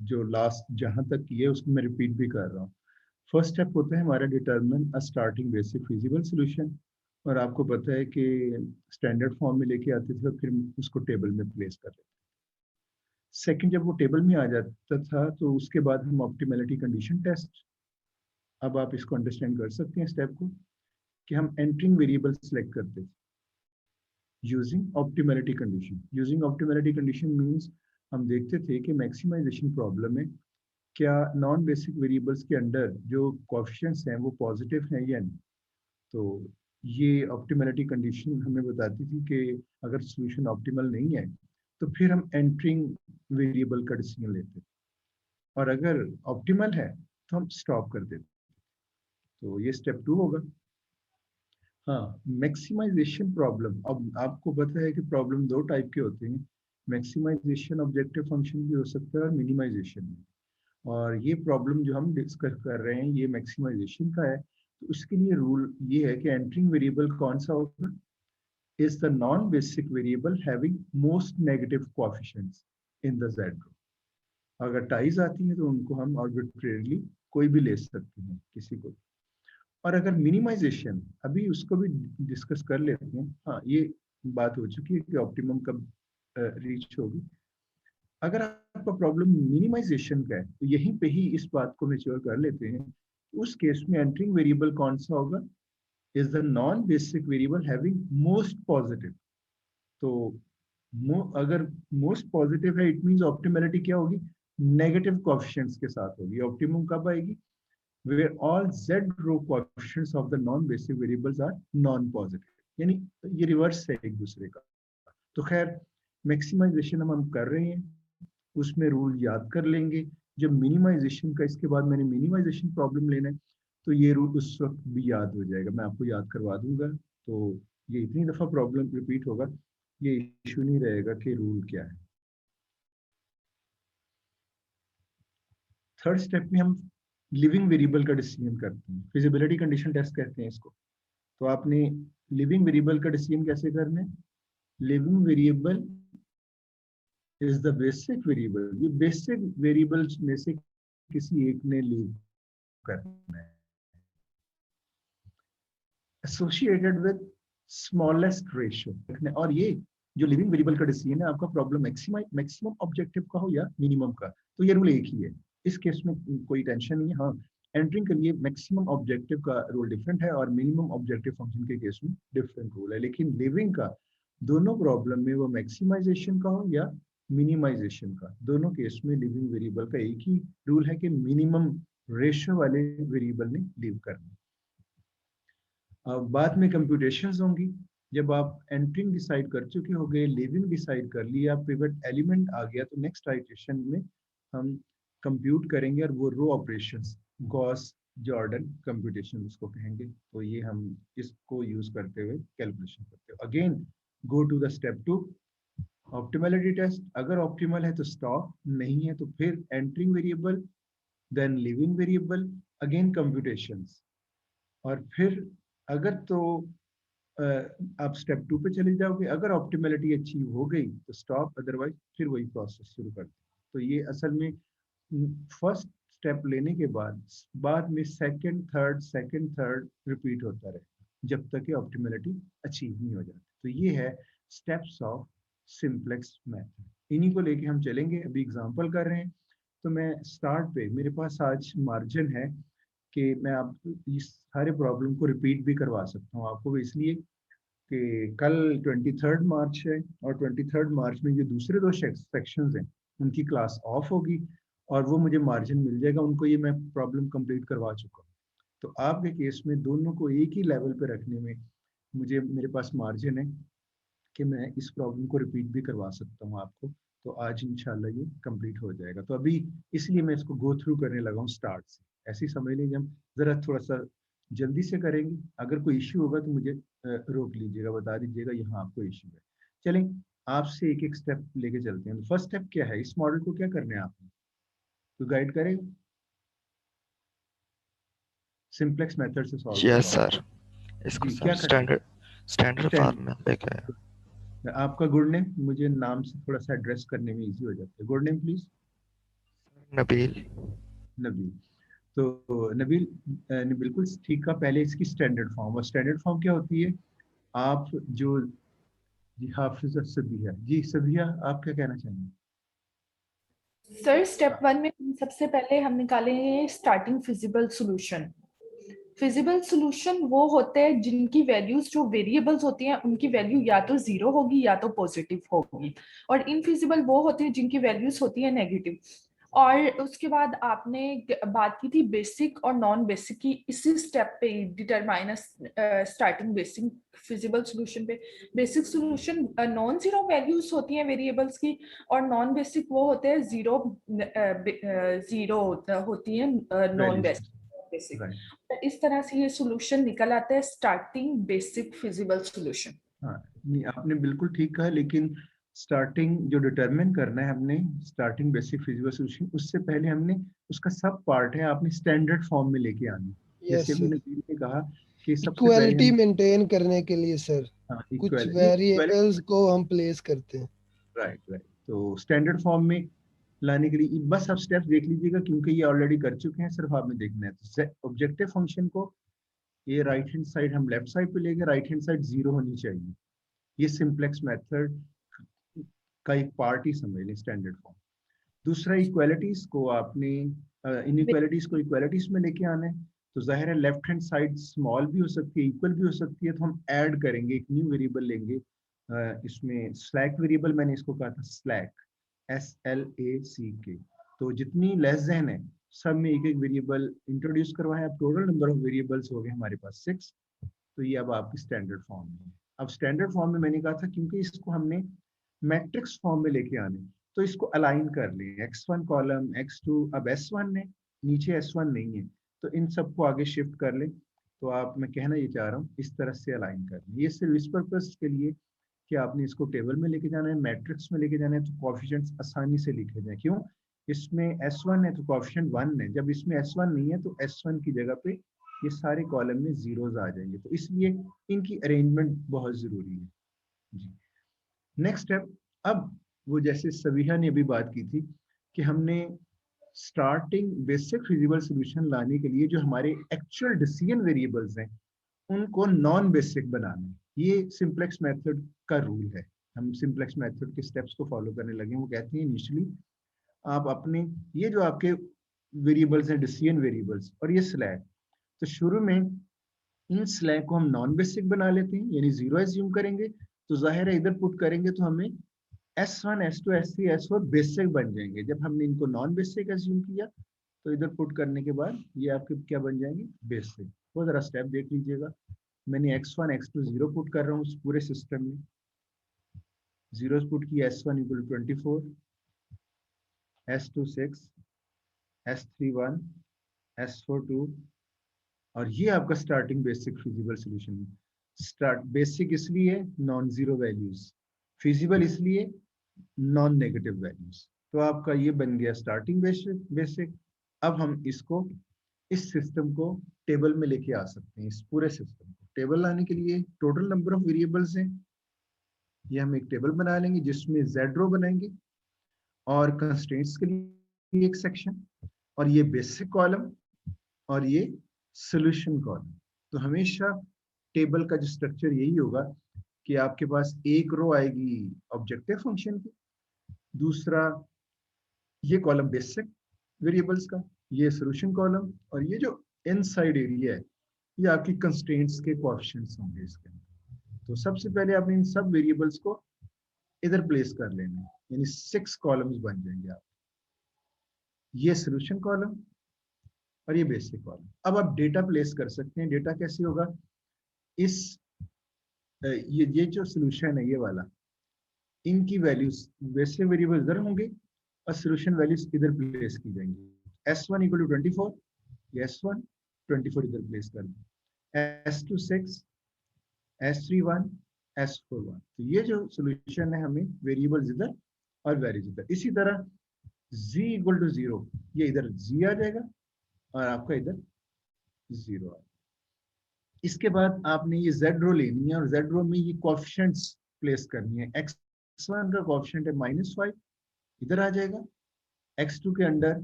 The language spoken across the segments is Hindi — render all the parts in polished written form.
जो लास्ट जहां तक की है उसको मैं रिपीट भी कर रहा हूँ। फर्स्ट स्टेप होता है हमारा डिटरमिन अ स्टार्टिंग बेसिक फिजिबल सॉल्यूशन, और आपको पता है कि स्टैंडर्ड फॉर्म में लेके आते थे और फिर उसको टेबल में प्लेस कर लेते। सेकंड, जब वो टेबल में आ जाता था तो उसके बाद हम ऑप्टिमलिटी कंडीशन टेस्ट, अब आप इसको अंडरस्टैंड कर सकते हैं स्टेप को, कि हम एंटरिंग वेरिएबल सेलेक्ट करते थे using optimality condition. Using optimality condition means हम देखते थे कि मैक्सिमाइजेशन प्रॉब्लम में क्या नॉन बेसिक वेरिएबल्स के अंडर जो कोएफिशिएंट्स हैं वो पॉजिटिव हैं या नहीं। तो ये ऑप्टिमलिटी कंडीशन हमें बताती थी कि अगर सॉल्यूशन ऑप्टिमल नहीं है तो फिर हम एंटरिंग वेरिएबल का डिसीजन लेते, और अगर ऑप्टिमल है तो हम स्टॉप कर देते। तो ये स्टेप 2 होगा। हाँ, मैक्सिमाइजेशन प्रॉब्लम, अब आपको पता है कि प्रॉब्लम दो टाइप के होते हैं, मैक्सिमाइजेशन ऑब्जेक्टिव फंक्शन भी हो सकता है और मिनिमाइजेशन भी। और ये प्रॉब्लम जो हम डिस्कस कर रहे हैं ये मैक्सिमाइजेशन का है। तो उसके लिए रूल ये है कि एंटरिंग वेरिएबल कौन सा होगा, is the non basic variable having most negative coefficients in the Z group. अगर टाइज आती है तो उनको हम आर्बिट्रेरली कोई भी ले सकते हैं, किसी को। और अगर मिनिमाइजेशन, अभी उसको भी डिस्कस कर लेते हैं। हाँ, ये बात हो चुकी है कि ऑप्टिमम कब रीच होगी। अगर आपका प्रॉब्लम मिनिमाइजेशन का है तो यहीं पे ही इस बात को मेच्योर कर लेते हैं। उस केस में एंटरिंग वेरिएबल कौन सा होगा, is the non basic variable having most positive. तो अगर मोस्ट पॉजिटिव है इट मींस ऑप्टिमलिटी क्या होगी, नेगेटिव कोएफिशिएंट्स के साथ होगी। ऑप्टिमम कब आएगी, where all z row coefficients of the non-basic variables are non-positive, यानी ये रिवर्स है एक दूसरे का। तो खैर, मैक्सिमाइजेशन हम कर रहे हैं, उसमें रूल याद कर लेंगे। जब मिनिमाइजेशन का, इसके बाद मैंने मिनिमाइजेशन प्रॉब्लम लेना है तो ये रूल उस वक्त भी याद हो जाएगा, मैं आपको याद करवा दूंगा। तो ये इतनी दफा प्रॉब्लम रिपीट होगा, ये इशू नहीं रहेगा कि रूल क्या है। थर्ड स्टेप में हम लिविंग वेरिएबल का डिसीजन करते हैं, फिजिबिलिटी कंडीशन टेस्ट कहते हैं इसको। तो आपने लिविंग वेरिएबल का डिसीजन कैसे करना है, leaving variable is the basic variable, ये बेसिक वेरिएबल्स में से किसी एक ने लीव करना है, एसोसिएटेड विद स्मॉलेस्ट रेशियो। और ये जो लिविंग वेरिएबल का डिसीजन है, आपका प्रॉब्लम मैक्सिमम ऑब्जेक्टिव का हो या मिनिमम का, तो ये रूल एक ही है। इस केस में कोई टेंशन नहीं है। हाँ, एंटरिंग के लिए मैक्सिमम ऑब्जेक्टिव का रूल डिफरेंट है और मिनिमम ऑब्जेक्टिव फंक्शन के केस में डिफरेंट रूल है, लेकिन लिविंग का दोनों प्रॉब्लम में वो मैक्सिमाइजेशन का हो या मिनिमाइजेशन का, दोनों केस में लिविंग वेरिएबल का एक ही रूल है कि मिनिमम रेशियो वाले वेरिएबल ने लीव करना। बाद में कंप्यूटेशंस होंगी, जब आप एंटरिंग डिसाइड कर चुके हो गए, लिविंग डिसाइड कर लिया, पिवट एलिमेंट आ गया, तो नेक्स्ट आइटरेशन में हम कंप्यूट करेंगे, और वो रो ऑपरेशंस, गॉस जॉर्डन कंप्यूटेशन उसको कहेंगे। तो ये हम इसको यूज करते हुए कैलकुलेशन करते हो। Again go to the step 2, optimality test. अगर ऑप्टिमल है तो स्टॉप, नहीं है तो फिर entering variable, then leaving variable, again computations, और फिर अगर तो आप स्टेप 2 पे चले जाओगे। अगर ऑप्टिमलिटी अचीव हो गई तो स्टॉप, अदरवाइज फिर वही प्रोसेस शुरू कर दो। तो ये असल में फर्स्ट स्टेप लेने के बाद में सेकंड थर्ड रिपीट होता रहेगा जब तक कि ऑप्टिमलिटी अचीव नहीं हो जाती। तो ये है स्टेप्स ऑफ सिंपलेक्स मेथड। इन्हीं को लेके हम चलेंगे, अभी एग्जांपल कर रहे हैं। तो मैं स्टार्ट पे, मेरे पास आज मार्जिन है कि मैं आप इस सारे प्रॉब्लम को रिपीट भी करवा सकता हूँ आपको, इसलिए कि कल 23 मार्च है, और 23 मार्च में जो दूसरे दो सेक्शंस हैं उनकी क्लास ऑफ होगी, और वो मुझे मार्जिन मिल जाएगा, उनको ये मैं प्रॉब्लम कंप्लीट करवा चुका हूँ। तो आपके केस में दोनों को एक ही लेवल पे रखने में मेरे पास मार्जिन है कि मैं इस प्रॉब्लम को रिपीट भी करवा सकता हूँ आपको। तो आज इंशाल्लाह ये कंप्लीट हो जाएगा। तो अभी इसलिए मैं इसको गो थ्रू करने लगा हूँ स्टार्ट से, ऐसे ही समझ लीजिए। हम जरा थोड़ा सा जल्दी से करेंगे, अगर कोई इश्यू होगा तो मुझे रोक लीजिएगा, बता दीजिएगा यहाँ आपको इश्यू है। चलें, आपसे एक एक स्टेप लेके चलते हैं। फर्स्ट स्टेप क्या है, इस मॉडल को क्या करना है आपने, तो गाइड करेगा सिंपलेक्स मेथड से सॉल्व यस करना। सर, इसको जी, सर क्या करना स्टैंडर्ड स्टैंडर्ड है। फॉर्म में लेके आया। आपका गुड नेम, मुझे नाम से थोड़ा सा एड्रेस करने में इजी हो जाता है। Good name please. Nabeel. Nabeel. तो नबील ने बिल्कुल ठीक कहा। पहले इसकी स्टैंडर्ड फॉर्म, और स्टैंडर्ड फॉर्म क्या होती है? आप जो, जी हाफिज सबिया, जी सबिया आप क्या कहना चाहेंगे? सर स्टेप हाँ, 1 में सबसे पहले हम निकालेंगे starting feasible solution. Feasible solution वो होते हैं जिनकी वैल्यूज, जो वेरिएबल्स होती हैं उनकी वैल्यू या तो जीरो होगी या तो पॉजिटिव होगी, और इनफिजिबल वो होते हैं जिनकी वैल्यूज होती है नेगेटिव। और उसके बाद आपने बात की थी बेसिक और नॉन बेसिक की, इसी स्टेप पे determine starting basic feasible solution पे। Basic solution non zero values होती हैं वेरिएबल्स की, और नॉन बेसिक वो होते हैं जीरो जीरो होती हैं नॉन वैल्यूज। बेसिक। राइट। तो इस तरह से ये सॉल्यूशन निकल आता है स्टार्टिंग बेसिक फिजिबल सॉल्यूशन। हाँ, नहीं आपने बिल्कुल ठीक कहा, लेकिन स्टार्टिंग जो डिटरमिन करना है हमने, स्टार्टिंग बेसिक फिजिकल सॉल्यूशन, उससे पहले हमने उसका सब पार्ट है आपने स्टैंडर्ड फॉर्म में लेके आना। जैसे यस अभी सर, नबील ने कहा कि सबसे पहले इक्वालिटी हम, मेंटेन करने के लिए सर हाँ कुछ इक्वल, नहीं वेरिएबल्स इक्वलिटी। को हम प्लेस करते हैं। Right right. तो स्टैंडर्ड फॉर्म में लाने के लिए बस आप स्टेप्स देख लीजिएगा, क्योंकि ये ऑलरेडी कर चुके हैं, सिर्फ आपने देखना है। तो ऑब्जेक्टिव फंक्शन को ये राइट हैंड साइड हम लेफ्ट साइड पे लेंगे, राइट हैंड साइड जीरो होनी चाहिए। ये सिंप्लेक्स मेथड का एक पार्ट ही समझ लें स्टैंडर्ड फॉर्म। दूसरा, इक्वालिटीज को आपने इनइक्वालिटीज को इक्वालिटीज में लेके आना है। तो जाहिर है लेफ्ट हैंड साइड स्मॉल भी हो सकती है, इक्वल भी हो सकती है, तो हम ऐड करेंगे, एक न्यू वेरिएबल लेंगे। इसमें स्लैक वेरिएबल, मैंने इसको कहा था स्लैक, SLACK। तो जितनी लेस देन है सब में एक एक वेरिएबल इंट्रोड्यूस करवाया। अब टोटल नंबर ऑफ वेरिएबल्स हो गए हमारे पास 6। तो ये अब आपकी स्टैंडर्ड फॉर्म है। अब स्टैंडर्ड फॉर्म में मैंने कहा था क्योंकि इसको हमने मैट्रिक्स फॉर्म में लेके आने, तो इसको अलाइन कर लें, x1 कॉलम, x2, अब S1 है, नीचे S1 नहीं है, तो इन सबको आगे शिफ्ट कर लें। तो आप, मैं कहना ये चाह रहा हूँ, इस तरह से अलाइन कर लें। ये सिर्फ इस पर्पज के लिए कि आपने इसको टेबल में लेके जाना है, मैट्रिक्स में लेके जाना है, तो कोएफिशिएंट्स आसानी से लिखे जाए। क्यों? इसमें S1 है तो कोएफिशिएंट 1 है, जब इसमें S1 नहीं है तो S1 की जगह पे ये सारे कॉलम में जीरोज आ जाएंगे। तो इसलिए इनकी अरेंजमेंट बहुत जरूरी है जी। नेक्स्ट स्टेप, अब वो जैसे सबिहा ने अभी बात की थी कि हमने स्टार्टिंग बेसिक फिजिबल सॉल्यूशन लाने के लिए जो हमारे एक्चुअल डिसीजन वेरिएबल्स हैं उनको नॉन बेसिक बनाना है। ये सिंप्लेक्स मेथड का रूल है। हम सिंप्लेक्स मेथड के स्टेप्स को फॉलो करने लगे। वो कहते हैं इनिशियली आप अपने ये जो आपके वेरिएबल्स हैं, डिसीजन वेरिएबल्स और ये स्लैक, तो शुरू में इन स्लैक को हम नॉन बेसिक बना लेते हैं, यानी जीरो एज्यूम करेंगे। तो जाहिर है इधर पुट करेंगे तो हमें S1, S2, S3, S4 basic बन जाएंगे। जब हमने इनको नॉन बेसिक एज्यूम किया तो इधर पुट करने के बाद ये आपके क्या बन जाएंगे? बेसिक। वो जरा स्टेप देख लीजिएगा। मैंने x1 x2 जीरो पुट कर रहा हूँ पूरे सिस्टम में। जीरो पुट किया, S1 equal 24, S2 6, S3 1, S4 2, और ये आपका स्टार्टिंग बेसिक फिजिबल सॉल्यूशन है। स्टार्ट बेसिक इसलिए नॉन जीरो वैल्यूज, फिजिबल इसलिए नॉन नेगेटिव वैल्यूज। तो आपका ये बन गया स्टार्टिंग बेसिक। अब हम इसको, इस सिस्टम को टेबल में लेके आ सकते हैं। इस पूरे सिस्टम को टेबल लाने के लिए टोटल नंबर ऑफ वेरिएबल्स हैं, ये हम एक टेबल बना लेंगे जिसमें जेड रो बनाएंगे और कंस्ट्रेंट्स के लिए एक सेक्शन, और ये बेसिक कॉलम और ये सॉल्यूशन कॉलम। तो हमेशा टेबल का जो स्ट्रक्चर यही होगा कि आपके पास एक रो आएगी ऑब्जेक्टिव फंक्शन की, दूसरा ये कॉलम बेसिक वेरिएबल्स का, ये सॉल्यूशन कॉलम, और ये जो इनसाइड एरिया है ये आपकी कंस्ट्रेंट्स के कोएफिशिएंट्स होंगे इसके अंदर। तो सबसे पहले आपने इन सब वेरिएबल्स को इधर प्लेस कर लेना है, यानी 6 कॉलम्स बन जाएंगे आप। ये सॉल्यूशन कॉलम और ये बेसिक कॉलम। अब आप डेटा प्लेस कर सकते हैं। डेटा कैसे होगा? इस ये जो सॉल्यूशन है ये वाला, इनकी वैल्यूज बेसिक वेरिएबल इधर होंगे और सॉल्यूशन वैल्यूज इधर प्लेस की जाएंगी। S1 इक्वल टू 24, ये S1 24 इधर प्लेस कर दें, S2 6, S3 1, S4 1। तो ये जो सॉल्यूशन है हमें वेरिएबल्स इधर और वैल्यूज इधर। इसी तरह Z इक्वल टू 0, ये इधर Z आ जाएगा और आपका इधर 0 आ जाएगा। इसके बाद आपने ये Z रो लेनी है और Z रो में ये कोएफिशिएंट्स प्लेस करनी है। X1 का कोएफिशिएंट है -5, इधर आ जाएगा। X2 के अंडर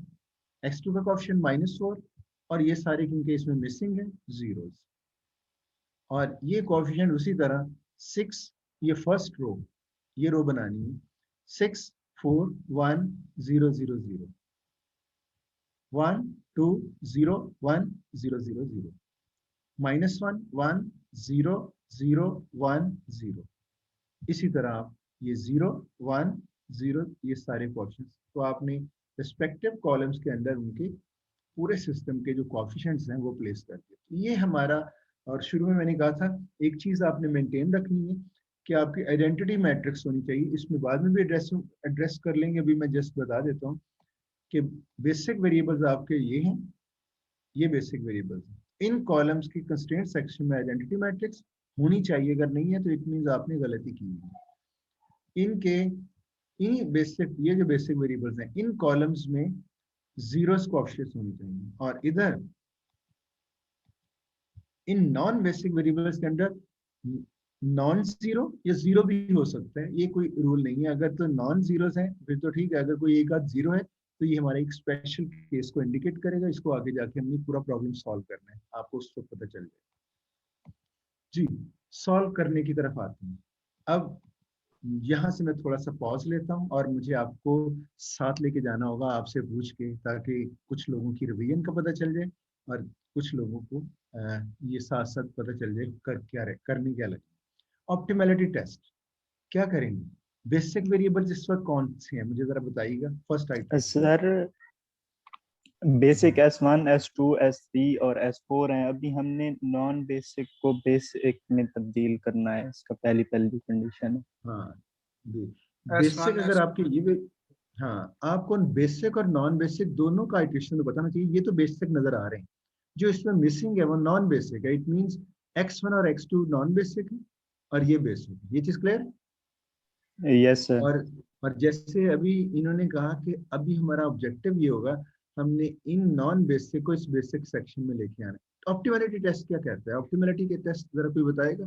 x2 का कोएफिशिएंट -4 और ये सारे क्योंकि इसमें मिसिंग है जीरोस, और ये कोएफिशिएंट उसी तरह 6, ये फर्स्ट रो, ये रो बनानी है 6 4 1 0 0 0 1 2 0 1 0 0 0 -1 1 0 0 1 0, इसी तरह आप ये 0 1 0 ये सारे कोएफिशिएंट्स तो आपने रिस्पेक्टिव कॉलम्स के अंदर उनके पूरे सिस्टम के जो कोएफिशिएंट्स हैं वो प्लेस कर दिए। ये हमारा, और शुरू में मैंने कहा था एक चीज आपने मेंटेन रखनी है कि आपकी आइडेंटिटी मैट्रिक्स होनी चाहिए। इसमें बाद में भी एड्रेस कर लेंगे, अभी मैं जस्ट बता देता हूँ कि बेसिक वेरिएबल्स आपके ये हैं, ये बेसिक वेरिएबल्स हैं। इन कॉलम्स की कंस्ट्रेंट सेक्शन में आइडेंटिटी मैट्रिक्स होनी चाहिए, अगर नहीं है तो इट मींस आपने गलती की है। इनके इन बेसिक, ये जो बेसिक वेरिएबल्स हैं इन कॉलम्स में जीरोस कोएफिशिएंट्स होने चाहिए, और इधर इन नॉन बेसिक वेरिएबल्स के अंदर नॉन जीरो या जीरो भी हो सकता है, ये कोई रूल नहीं है। अगर तो नॉन जीरोस हैं फिर तो ठीक है, अगर कोई एक आध जीरो है तो ये हमारे एक स्पेशल केस को इंडिकेट करेगा, इसको आगे जाके हमने पूरा प्रॉब्लम सॉल्व करना है, आपको उसको पता चल जाएगा। जी, सॉल्व करने की तरफ आते हैं। अब यहाँ से मैं थोड़ा सा पॉज लेता हूँ और मुझे आपको साथ लेके जाना होगा आपसे पूछ के, ताकि कुछ लोगों की रिवीजन का पता चल जाए और कुछ लोगों को ये साथ साथ पता चल जाए करने क्या लगे। ऑप्टिमैलिटी टेस्ट क्या करेंगे? बेसिक वेरिएबल्स इस वक्त कौन से हैं मुझे जरा बताइएगा। First item sir basic S1 S2 S3 और S4 हैं। अभी हमने नॉन बेसिक को बेसिक में तब्दील करना है, इसका पहली कंडीशन है। हाँ, बेसिक अगर आपके ये, हाँ आपको बेसिक और नॉन बेसिक दोनों का इक्वेशन तो बताना चाहिए। ये तो बेसिक नजर आ रहे हैं, जो इसमें मिसिंग है वो नॉन बेसिक है। इट मींस x1 और x2 नॉन बेसिक है और ये बेसिक है। ये चीज क्लियर? Yes sir. और जैसे अभी इन्होंने कहा कि अभी हमारा ऑब्जेक्टिव ये होगा, हमने इन नॉन बेसिक को इस बेसिक सेक्शन में लेके आना है। ऑप्टिमैलिटी टेस्ट क्या कहता है? ऑप्टिमैलिटी के टेस्ट जरा कोई बताएगा?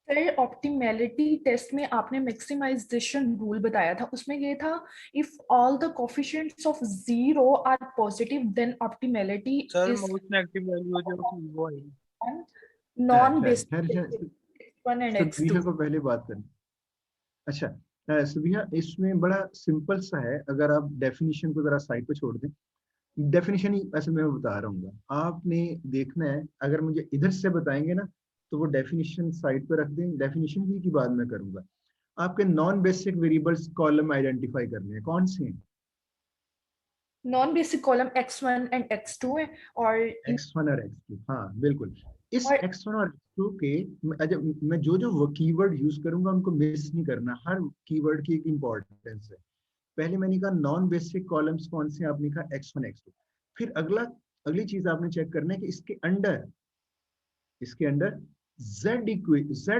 सर ऑप्टिमैलिटी टेस्ट में आपने मैक्सिमाइजेशन रूल बताया था, उसमें ये था if all the coefficients of zero are positive then optimality is most negative value जो वो है नॉन बेसिक वन एंड सुबीहा x2। को पहले बात करनी। अच्छा सुबीहा, इसमें बड़ा सिंपल सा है, अगर आप डेफिनेशन को जरा साइड पे छोड़ दें। डेफिनेशन ही ऐसे मैं बता रहा हूँ, आपने देखना है। अगर मुझे इधर से बताएंगे ना तो वो डेफिनेशन साइड पे रख दें, डेफिनेशन की बाद में करूंगा। आपके non basic variables column identify करने हैं, कौन से हैं? Non basic column x1 and x2 है और x1 और x2, हाँ बिल्कुल। इस और x1 और x2 के मैं जो कीवर्ड यूज करूंगा उनको मिस नहीं करना, हर कीवर्ड की एक इंपॉर्टेंस है। पहले मैंने कहा नॉन बेसिक कॉलम्स कौन से, आपने कहा x1 x2। फिर अगली चीज आपने चेक करना है कि इसके अंदर z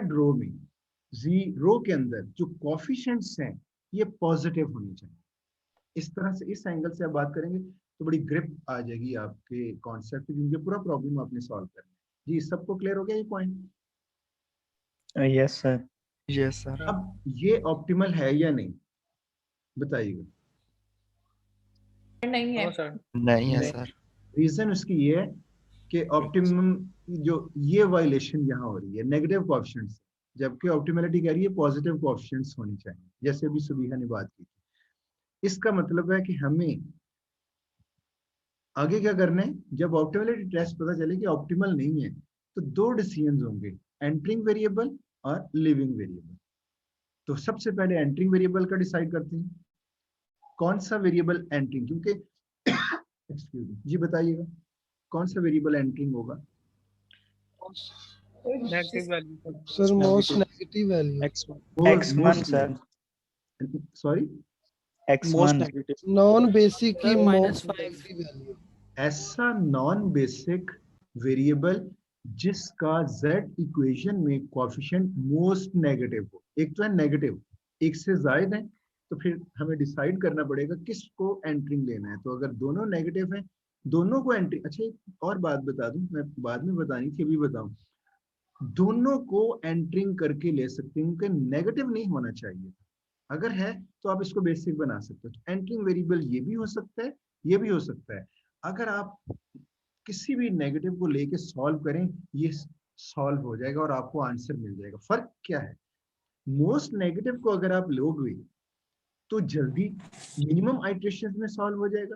रो में, रो के अंदर जो कोएफिशिएंट्स हैं ये पॉजिटिव होने चाहिए। इस तरह से, इस एंगल से आप बात करेंगे तो बड़ी ग्रिप आ जाएगी आपके कॉन्सेप्ट की, क्योंकि पूरा प्रॉब्लम आपने सॉल्व करना है। जी, सबको क्लियर हो गया ये point? Yes sir. Yes sir. अब ये ऑप्टिमल है या नहीं बताइएगा। नहीं है। सर नहीं है नहीं। सर। रीजन उसकी ये है कि ऑप्टिमम जो ये वायलेशन यहाँ हो रही है नेगेटिव कोएफिशिएंट्स, जबकि ऑप्टिमैलिटी कह रही है पॉजिटिव कोएफिशिएंट्स होनी चाहिए, जैसे अभी सुबीहा ने बात की थी। इसका मतलब है कि हमें आगे क्या करना है, जब ऑप्टिमैलिटी टेस्ट पता चले कि ऑप्टिमल नहीं है तो दो डिसीजंस होंगे, एंटरिंग वेरिएबल और लिविंग वेरिएबल। तो सबसे पहले एंटरिंग वेरिएबल का डिसाइड करते हैं, कौन सा वेरिएबल एंटरिंग, क्योंकि एक्सक्यूज मी जी बताइएगा कौन सा वेरिएबल एंटरिंग होगा? Negative value sir most negative value x1 sir. Sorry, most x1 negative non basic की Sir, मोस्ट -5 नेगेटिव वैल्यू। ऐसा नॉन बेसिक वेरिएबल जिसका z इक्वेशन में कोएफिशिएंट मोस्ट नेगेटिव हो। एक तो है नेगेटिव, एक से ज्यादा है, तो फिर हमें डिसाइड करना पड़ेगा किसको एंटरिंग लेना है। तो अगर दोनों नेगेटिव है, दोनों को एंट्री। अच्छा एक और बात बता दूं, मैं बाद में बतानी थी अभी बताऊं, दोनों को एंटरिंग करके ले सकते हैं क्योंकि नेगेटिव नहीं होना चाहिए। अगर है तो आप इसको बेसिक बना सकते हो। तो एंटरिंग वेरिएबल ये भी हो सकता है ये भी हो सकता है। अगर आप किसी भी नेगेटिव को लेके सॉल्व करें, ये सॉल्व हो जाएगा और आपको आंसर मिल जाएगा। फर्क क्या है, मोस्ट नेगेटिव को अगर आप लोगे तो जल्दी मिनिमम आइट्रेशन में सॉल्व हो जाएगा,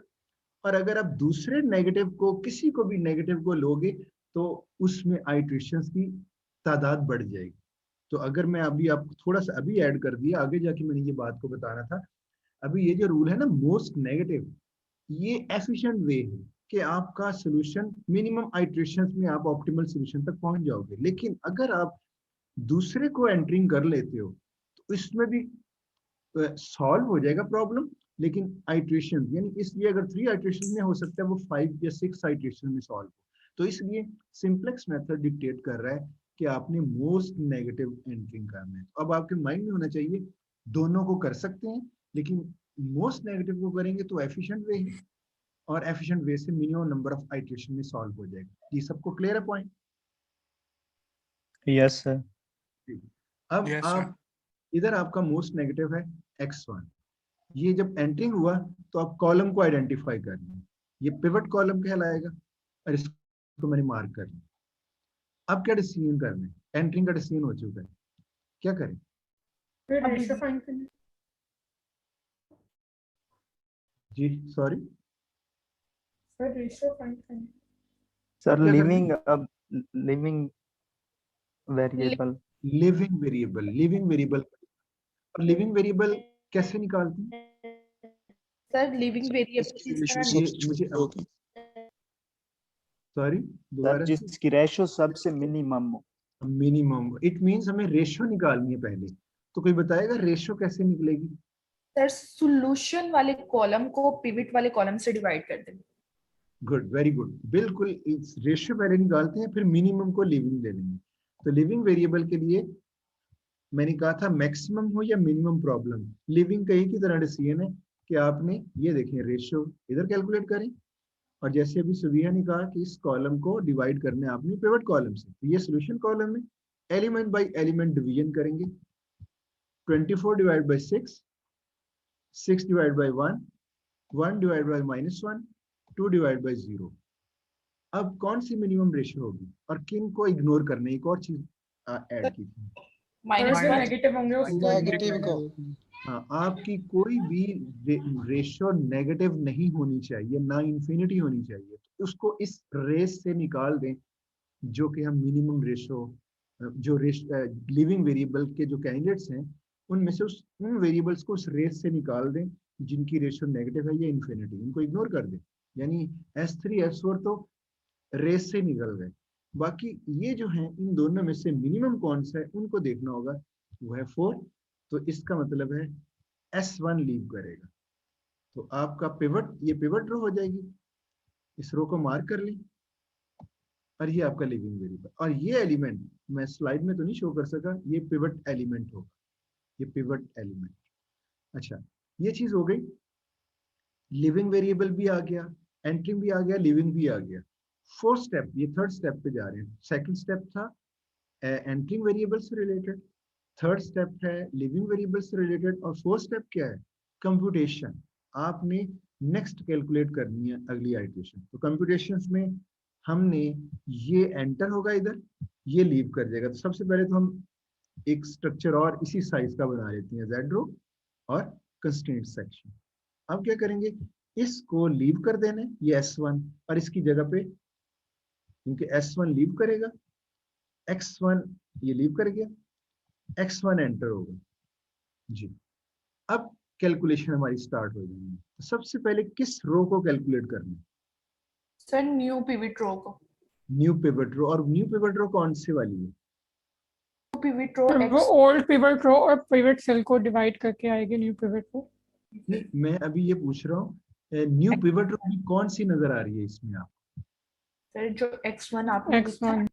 और अगर आप दूसरे नेगेटिव को, किसी को भी नेगेटिव को लोगे तो उसमें आइट्रेशन की तादाद बढ़ जाएगी। तो अगर मैं अभी आपको थोड़ा सा अभी ऐड कर दिया, आगे जाके मैंने ये बात को बताना था। अभी ये जो रूल है ना मोस्ट नेगेटिव, ये एफिशिएंट वे है कि आपका सोल्यूशन मिनिमम आइट्रेशन में आप ऑप्टिमल सोल्यूशन तक पहुंच जाओगे। लेकिन अगर आप दूसरे को एंटरिंग कर लेते हो तो इसमें भी सॉल्व हो जाएगा प्रॉब्लम, लेकिन आइट्रेशन यानी इसलिए अगर 3 आइट्रेशन में हो सकता है वो 5 या 6 आइट्रेशन में सॉल्व हो। तो इसलिए सिंपलेक्स मेथड डिक्टेट कर रहा है कि आपने मोस्ट नेगेटिव एंटरिंग करना है। अब आपके माइंड में होना चाहिए दोनों को कर सकते हैं, लेकिन मोस्ट नेगेटिव को करेंगे तो एफिशिएंट वे है, और एफिशिएंट वे से मिनिमम नंबर ऑफ आइट्रेशन में सॉल्व हो जाएगा। ये सबको क्लियर है पॉइंट? Yes sir. अब Yes, आप इधर आपका मोस्ट नेगेटिव है x1। ये जब एंटरिंग हुआ तो आप कॉलम को आइडेंटिफाई कर लें, ये पिवट कॉलम कहलाएगा, और इसको मैंने मार्क कर लिया। अब क्या डिसीजन करना है, एंटरिंग का डिसीजन हो चुका है, क्या करें? रेशियो फाइंड करना जी सॉरी सर, रेशियो फाइंड करना सर क्या करना है? लिविंग अब leaving variable leaving variable, leaving variable, और लिविंग वेरिएबल कैसे निकालते हैं? सर लिविंग वेरिएबल इसकी इस रेशियो तरह ये मुझे सब्स्टिट्यूट होगी। सॉरी सर दोबारा से। जिसकी रेशो सबसे मिनिमम हो। मिनिमम, इट मींस हमें रेशियो निकालनी है पहले। तो कोई बताएगा रेशियो कैसे निकलेगी? सर सॉल्यूशन वाले कॉलम को पिवट वाले कॉलम से डिवाइड कर देंगे। गुड, वेरी गुड, बिल्कुल। रेशियो पहले निकालते हैं, फिर मिनिमम को लिविंग ले लेंगे। तो लिविंग वेरिएबल के लिए मैंने कहा था मैक्सिमम हो या मिनिमम प्रॉब्लम, लिविंग का एक ही तरह डिसीजन है कि आपने ये देखें रेशियो इधर कैलकुलेट करें, और जैसे अभी सुबिया ने कहा कि इस कॉलम को डिवाइड करना है आपने पिवट कॉलम से, तो ये सोल्यूशन कॉलम में एलिमेंट बाय एलिमेंट डिवीजन करेंगे। 24 divide by 6, 6 divide by 1, 1 divide by -1, 2 divide by 0। अब कौन सी मिनिमम रेशियो होगी और किन को इग्नोर करना है? एक और चीज ऐड की थी, जो नेगेटिव होंगे उसको नेगेटिव को हाँ, आपकी कोई भी रेशियो नेगेटिव नहीं होनी चाहिए, ना इन्फिनिटी होनी चाहिए। तो उसको इस रेस से निकाल दें जो कि हम मिनिमम रेशियो, जो लिविंग वेरिएबल के जो कैंडिडेट्स हैं उनमें से उन वेरिएबल्स को उस रेस से निकाल दें जिनकी रेशियो नेगेटिव है या इन्फिनिटी, इनको इग्नोर कर दें। यानी S3 S4 तो रेस से निकल गए। बाकी ये जो है इन दोनों में से मिनिमम कौन सा है उनको देखना होगा, वो है 4। तो इसका मतलब है S1 लीव करेगा। तो आपका पिवट, ये पिवट रो हो जाएगी, इस रो को मार्क कर ली, और ये आपका लिविंग वेरिएबल। और ये एलिमेंट मैं स्लाइड में तो नहीं शो कर सका, ये पिवट एलिमेंट होगा, ये पिवट एलिमेंट। अच्छा, ये चीज हो गई, लिविंग वेरिएबल भी आ गया, एंटरिंग भी आ गया, लिविंग भी आ गया। फोर्थ स्टेप, ये थर्ड स्टेप पे जा रहे हैं। सेकंड स्टेप था एंटरिंग वेरिएबल से रिलेटेड, थर्ड स्टेप है लिविंग वेरिएबल से रिलेटेड, और फोर्थ स्टेप क्या है? कंप्यूटेशन। आपने नेक्स्ट कैलकुलेट करनी है अगली आइट्रेशन। तो कंप्यूटेशंस में हमने ये एंटर होगा इधर, ये लीव कर जाएगा। तो सबसे पहले तो हम एक स्ट्रक्चर और इसी साइज का बना लेते हैं, जेड रो और कंस्ट्रेंट सेक्शन। अब क्या करेंगे, इसको लीव कर देना है, ये S1, और इसकी जगह पे क्योंकि S1 लीव करेगा, X1 ये लीव कर गया, X1 एंटर होगा जी। अब कैलकुलेशन हमारी स्टार्ट हो जाएगी। तो सबसे पहले किस रो को कैलकुलेट करना है? सर न्यू पिवट रो को। न्यू पिवट रो। और न्यू पिवट रो कौन सी वाली है? पिवट रो वो ओल्ड पिवट रो और पिवट सेल को डिवाइड करके आएगी न्यू पिवट रो। नहीं, मैं अभी ये पूछ रहा हूँ न्यू पिवट रो में कौन सी नजर आ रही है इसमें आप? सर जो X1 आपने X1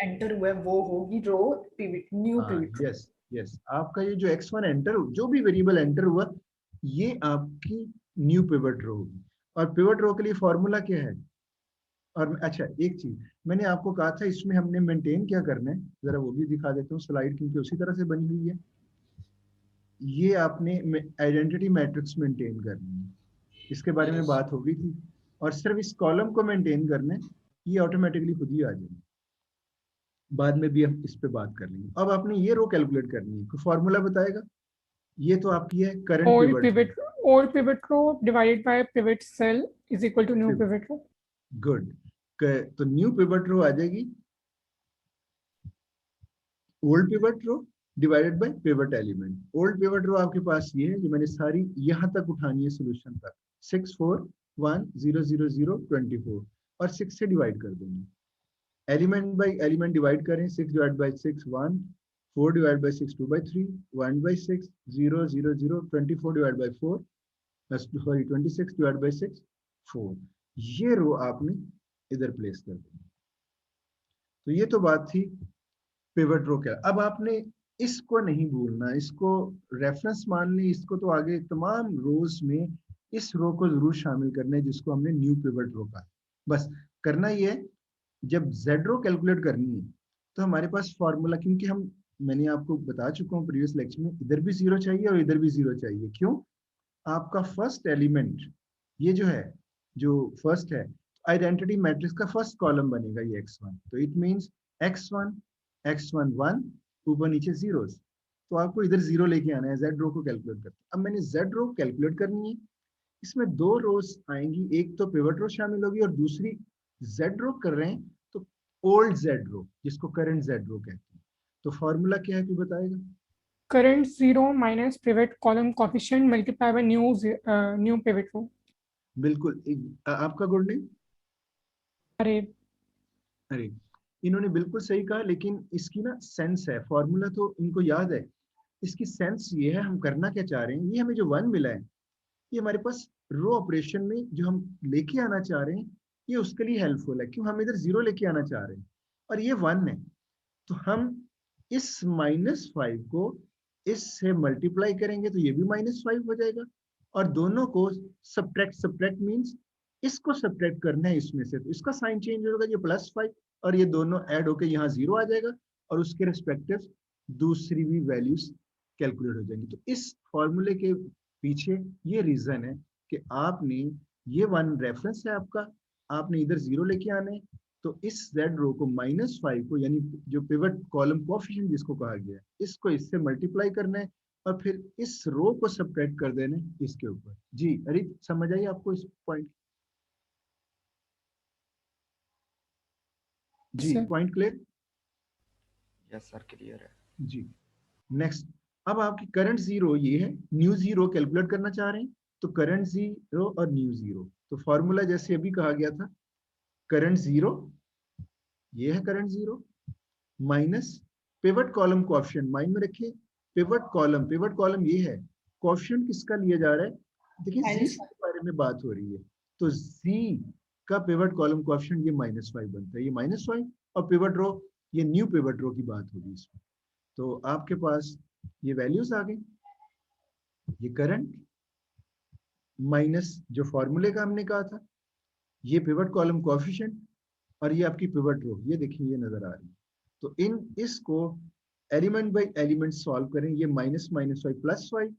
एंटर हुआ है वो होगी रो pivot, new pivot row. Yes yes, आपका ये जो X1 एंटर, जो भी वेरिएबल एंटर हुआ, ये आपकी न्यू पिवट रो होगी। और पिवट रो के लिए फॉर्मूला क्या है? और अच्छा एक चीज मैंने आपको कहा था, इसमें हमने मेंटेन क्या करना है, जरा वो भी दिखा देता हूँ स्लाइड, क्योंकि उसी तरह से बनी हुई है। ये आपने आइडेंटिटी मैट्रिक्स मेंटेन करनी है। इसके बारे में बात हो गई थी। और सिर्फ इस कॉलम को मेंटेन करना है, ये ऑटोमेटिकली खुद ही आ जाएगी। बाद में भी हम इस पे बात कर लेंगे। अब आपने ये रो कैलकुलेट करनी है, कोई फॉर्मूला बताएगा? ये तो आपकी है current old pivot row divided by pivot cell is equal to new pivot row. Good. तो न्यू पिवट रो आ जाएगी old pivot row divided by pivot element. Old pivot row आपके पास ये है, जो मैंने सारी यहाँ तक उठानी है सोल्यूशन तक, 6 4 1 0 0 0 24 और 6 से डिवाइड कर देंगे। एलिमेंट बाय एलिमेंट डिवाइड करें, 6 divide by 6 1, 4 divide by 6 2 by 3, 1 by 6 0 0 0, 24 divide by 4 sorry 26 divide by 6 4। ये रो आपने इधर प्लेस कर देंगे। तो ये तो बात थी पिवट रो। क्या अब आपने इसको नहीं भूलना, इसको रेफरेंस मान ली, इसको तो आगे तमाम रोज में इस रो को जरूर शामिल करना है जिसको हमने न्यू पिवट रो कहा। बस करना ये है, जब जेड रो कैलकुलेट करनी है तो हमारे पास फॉर्मूला, क्योंकि हम मैंने आपको बता चुका हूँ प्रीवियस लेक्चर में, इधर भी 0 चाहिए और इधर भी 0 चाहिए। क्यों? आपका फर्स्ट एलिमेंट ये जो है, जो फर्स्ट है आइडेंटिटी मैट्रिक्स का फर्स्ट कॉलम बनेगा ये x1, तो इट मींस x1 x1 1 ऊपर नीचे जीरोस। तो आपको इधर 0 लेके आना है जेड रो को कैलकुलेट करते। अब मैंने जेड रो कैलकुलेट करनी है, इसमें 2 रोज आएंगी, एक तो पिवट रो शामिल होगी और दूसरी जेड रो कर रहे हैं तो ओल्ड जेड रो, जिसको करंट जेड रो कहते हैं। तो फॉर्मूला क्या है, कोई बताएगा? Current 0 minus pivot column coefficient multiplied by new pivot row. बिल्कुल। आपका गुड नेम? अरे इन्होंने बिल्कुल सही कहा, लेकिन इसकी ना सेंस है, फॉर्मूला तो इनको याद है, इसकी सेंस ये है हम करना क्या चाह रहे हैं। ये हमें जो 1 मिला है, ये हमारे पास रो ऑपरेशन में जो हम लेके आना चाह रहे हैं, ये उसके लिए हेल्पफुल है। क्यों? हम इधर 0 लेके आना चाह रहे हैं और ये 1 है, तो हम इस -5 को इससे मल्टीप्लाई करेंगे तो ये भी -5 हो जाएगा, और दोनों को सब्ट्रैक्ट मींस इसको सब्ट्रैक्ट करना है इसमें से, तो इसका साइन चेंज होगा, ये +5 और ये दोनों ऐड होकर यहाँ 0 आ जाएगा और उसके रिस्पेक्टिव दूसरी भी वैल्यूज कैलकुलेट हो जाएंगी। तो इस फॉर्मूले के पीछे ये रीजन है कि आपने ये 1 रेफरेंस है आपका, आपने इधर 0 लेके आने, तो इस जेड रो को -5 को, यानी जो पिवट कॉलम कोएफिशिएंट जिसको कहा गया है, इसको इससे मल्टीप्लाई करना है और फिर इस रो को सब्ट्रैक्ट कर देना है इसके ऊपर। जी अरे समझ आई आपको इस पॉइंट? जी point clear? Yes sir clear है। जी नेक्स्ट, अब आपकी करंट 0 ये है, न्यू 0 कैलकुलेट करना चाह रहे हैं, तो करंट 0 और न्यू 0, तो फॉर्मूला जैसे अभी कहा गया था, करंट 0 ये है, current 0 minus pivot column coefficient, mind में रखिए पिवट कॉलम ये है, कोएफिशिएंट किसका लिया जा रहा है, देखिए z के बारे में बात हो रही है, तो z का पिवट कॉलम कोएफिशिएंट ये -5 बनता है, ये -5, और पिवट रो ये न्यू पिवट रो की बात होगी इसमें। तो आपके पास ये वैल्यूज आ गई, ये करंट माइनस जो फॉर्मूले का हमने कहा था, ये पिवट कॉलम कोएफिशिएंट, और ये आपकी पिवट रो, ये देखिए ये नजर आ रही है। तो इसको एलिमेंट बाय एलिमेंट सॉल्व करें, ये -5 +5,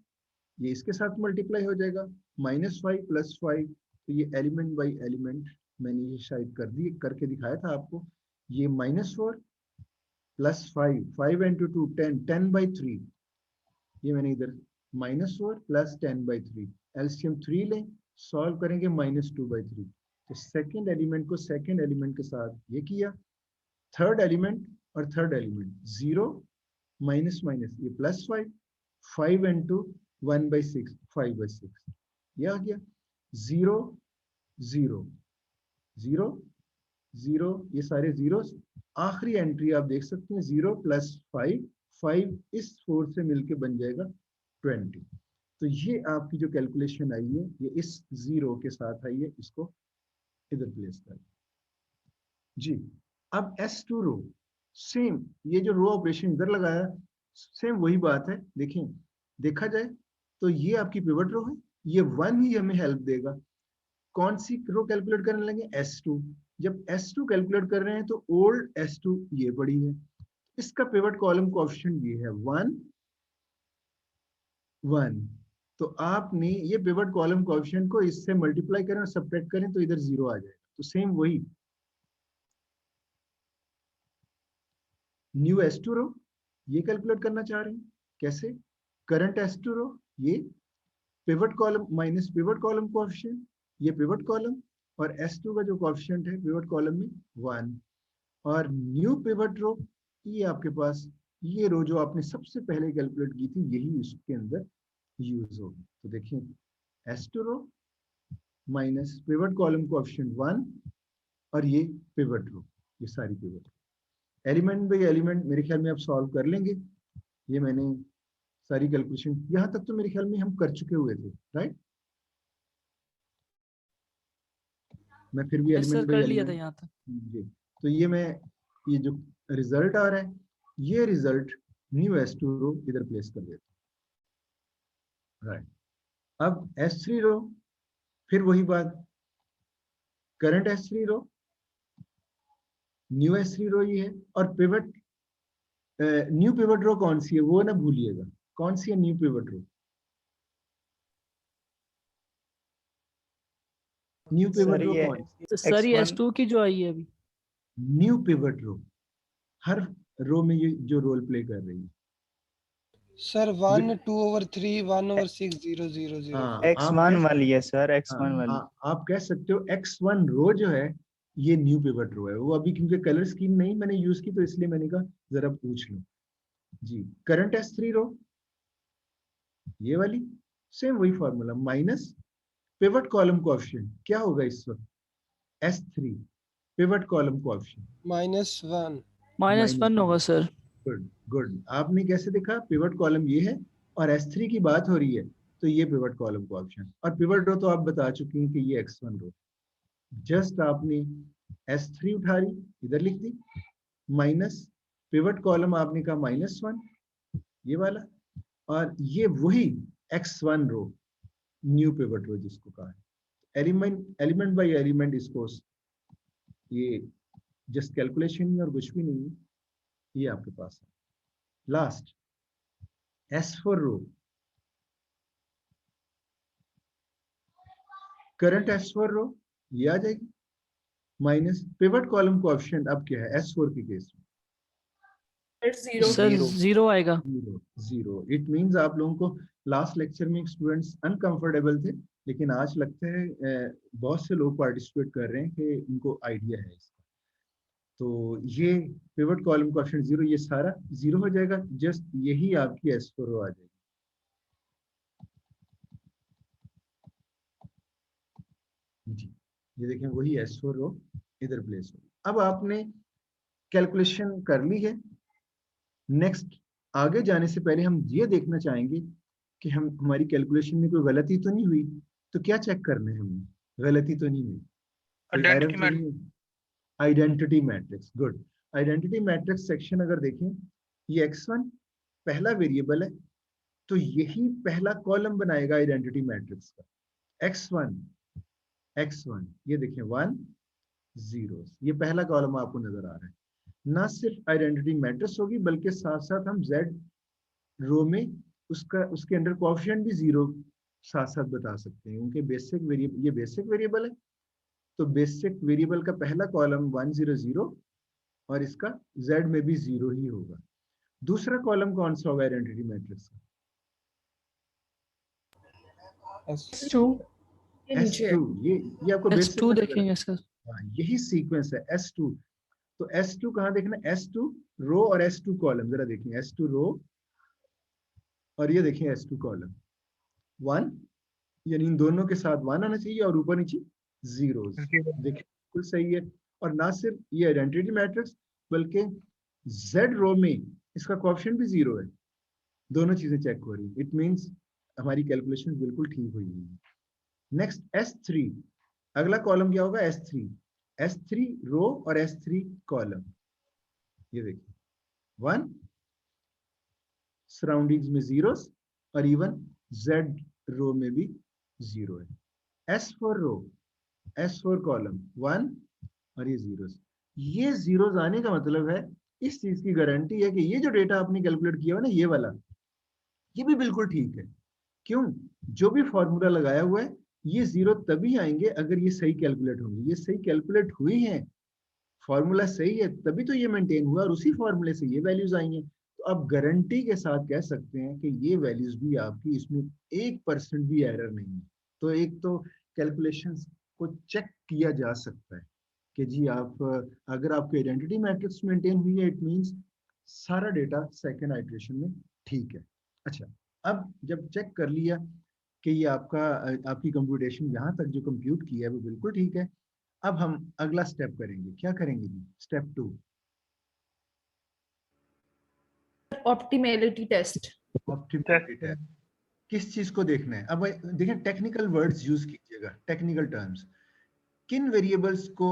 ये इसके साथ मल्टीप्लाई हो जाएगा, -5 +5, तो ये एलिमेंट बाय एलिमेंट मैंने ये शायद करके दिखाया था आपको, ये -4 +5, 5 × 2 10, 10/3, ये मैंने इधर -4 + 10/3, एलसीएम 3 लें, सॉल्व करेंगे -2/3, तो सेकंड एलिमेंट को सेकंड एलिमेंट के साथ ये किया, थर्ड एलिमेंट और थर्ड एलिमेंट 0 माइनस ये +5, 5 × 1/6, 5/6, ये आ गया 0 0 0 0, ये सारे जीरोस। आखिरी एंट्री आप देख सकते हैं 0 + 5, 5 इस 4 से मिलके बन जाएगा 20। तो ये आपकी जो कैलकुलेशन आई है ये इस 0 के साथ आई है, इसको इधर प्लेस करें जी। अब S2 रो सेम, ये जो रो ऑपरेशन इधर लगाया सेम वही बात है। देखें, देखा जाए तो ये आपकी पिवट रो है, ये 1 ही हमें हेल्प देगा। कौन सी रो कैलकुलेट करने लगे? S2। जब S2 कैलकुलेट कर रहे हैं तो ओल्ड S2 ये पड़ी है, इसका पिवट कॉलम कोएफिशिएंट ये है 1 1, तो आपने ये पिवट कॉलम कोएफिशिएंट को इससे मल्टीप्लाई करें और सब्ट्रैक्ट करें तो इधर 0 आ जाएगा। तो सेम वही न्यू S2 रो ये कैलकुलेट करना चाह रहे हैं। कैसे? करंट S2 रो ये pivot column minus pivot column coefficient, ये पिवट कॉलम, और S2 का जो कोएफिशिएंट है पिवट कॉलम में 1, और न्यू पिवट रो ये आपके पास ये रो जो आपने सबसे पहले कैलकुलेट की थी यही इसके अंदर यूज होगी। तो देखिए S2 रो माइनस पिवट कॉलम कोएफिशिएंट 1 और ये पिवट रो, ये सारी पिवट एलिमेंट बाय एलिमेंट मेरे ख्याल में आप सॉल्व कर लेंगे। ये मैंने सारी कैलकुलेशन यहाँ तक तो मेरे ख्याल में हम कर चुके हुए थे, राइट? मैं फिर भी एलिमेंट बाय एलिमेंट जी। तो ये मैं ये जो रिजल्ट आ रहा है ये रिजल्ट न्यू S2 रो इधर प्लेस कर देता हूं, राइट? अब S3 रो फिर वही बात, करंट S3 रो न्यू S3 रो ये है, और पिवट न्यू पिवट रो कौन सी है वो ना भूलिएगा। कौन सी है न्यू पिवट रो? न्यू पिवट रो कौन सी? सर ये S2 की जो आई है अभी न्यू पिवट रो हर रो में ये जो रोल प्ले कर रही है सर 1 2/3 1/6 0 0 0। हाँ, X1 वाली है सर, X1 वाली। आप कह सकते हो X1 रो जो है ये न्यू पिवट रो है। वो अभी क्योंकि कलर स्कीम नहीं मैंने यूज की तो इसलिए मैंने कहा जरा पूछ लो जी। करंट S3 रो ये वाली सेम वही formula minus pivot column coefficient क्या होगा इस वक्त? S3 पिवट कॉलम कोएफिशिएंट -1 होगा सर। Good good. आपने कैसे देखा? पिवट कॉलम ये है और S3 की बात हो रही है तो ये पिवट कॉलम कोएफिशिएंट, और पिवट रो तो आप बता चुके हैं कि ये X1 रो। जस्ट आपने S3 उठा रही इधर लिख दी माइनस पिवट कॉलम आपने कहा -1 ये वाला, और ये वही X1 रो न्यू पिवट रो जिसको कहा है। एलिमेंट बाय एलिमेंट इसको ये जस्ट कैलकुलेशन और कुछ भी नहीं है, ये आपके पास है। लास्ट S4 रो करंट S4 रो ये आ जाएगी माइनस पिवट कॉलम कोएफिशिएंट अब क्या है S4 के केस में? सर 0 आएगा। जीरो। इट मींस आप लोगों को लास्ट लेक्चर में स्टूडेंट्स अनकंफर्टेबल थे, लेकिन आज लगता है बहुत से लोग पार्टिसिपेट कर रहे हैं कि उनको आइडिया है इसका। तो ये पिवट कॉलम कोएफिशिएंट 0 ये सारा 0 हो जाएगा। जस्ट यही आपकी S4 रो आ जाएगी। जी ये देखें वही S4 रो इधर प्लेस होगी। अब आपने कैलकुलेशन कर ली है। नेक्स्ट आगे जाने से पहले हम ये देखना चाहेंगे कि हमारी कैलकुलेशन में कोई गलती तो नहीं हुई। तो क्या चेक करना है हमें? गलती तो नहीं हुई, identity matrix. Good. Identity matrix section अगर देखें ये X1 पहला वेरिएबल है तो यही पहला कॉलम बनाएगा आइडेंटिटी मैट्रिक्स का। X1 ये देखें 1 0 ये पहला कॉलम आपको नजर आ रहा है। ना सिर्फ आइडेंटिटी मैट्रिक्स होगी बल्कि साथ साथ हम Z रो में उसके अंडर कोएफिशिएंट भी 0 साथ साथ बता सकते हैं। उनके बेसिक वेरिएबल, ये बेसिक वेरिएबल है तो बेसिक वेरिएबल का पहला कॉलम 1 0 0 और इसका Z में भी 0 ही होगा। दूसरा कॉलम कौन सा होगा आइडेंटिटी मैट्रिक्स का? S2 ये आपको बेसिक S2 देखेंगे इसका। यही सीक्वेंस है S2। तो S2 कहाँ देखना? S2 रो और S2 कॉलम जरा देखें। S2 रो और ये देखें S2 कॉलम 1 यानी इन दोनों के साथ 1 आना चाहिए और ऊपर नीचे 0। देखिए बिल्कुल सही है। और ना सिर्फ ये आइडेंटिटी मैट्रिक्स बल्कि Z रो में इसका कोएफिशिएंट भी 0 है। दोनों चीजें चेक हो रही है। इट मींस हमारी कैलकुलेशन बिल्कुल ठीक हुई है। नेक्स्ट S3 अगला कॉलम क्या होगा? S3 रो और S3 कॉलम। ये देखिए 1 सराउंडिंग्स में 0 और इवन Z रो में भी 0 है। S4 रो S4 कॉलम 1 और ये 0। ये 0 आने का मतलब है इस चीज की गारंटी है कि ये जो डेटा आपने कैलकुलेट किया हो ना ये वाला, ये भी बिल्कुल ठीक है। क्यों? जो भी फॉर्मूला लगाया हुआ है ये जीरो तभी आएंगे अगर ये सही कैलकुलेट होंगे। ये सही कैलकुलेट हुई है, फॉर्मूला सही है, तभी तो ये मेंटेन हुआ और उसी फॉर्मूले से ये वैल्यूज आई हैं। तो आप गारंटी के साथ कह सकते हैं कि ये वैल्यूज भी आपकी, इसमें 1% भी एरर नहीं है। तो एक तो कैलकुलेशंस को चेक किया जा सकता है कि जी आप, अगर आपकी आइडेंटिटी मैट्रिक्स मेंटेन हुई है, इट मींस सारा डेटा सेकंड आइटरेशन में ठीक है। अच्छा, अब जब चेक कर लिया कि ये आपका आपकी कंप्यूटेशन यहाँ तक जो कंप्यूट किया है वो बिल्कुल ठीक है, अब हम अगला स्टेप करेंगे। क्या करेंगे जी? Step 2, optimality test. Optimality test. किस चीज को देखना है? अब देखिए, टेक्निकल वर्ड्स यूज कीजिएगा, टेक्निकल टर्म्स। किन वेरिएबल्स को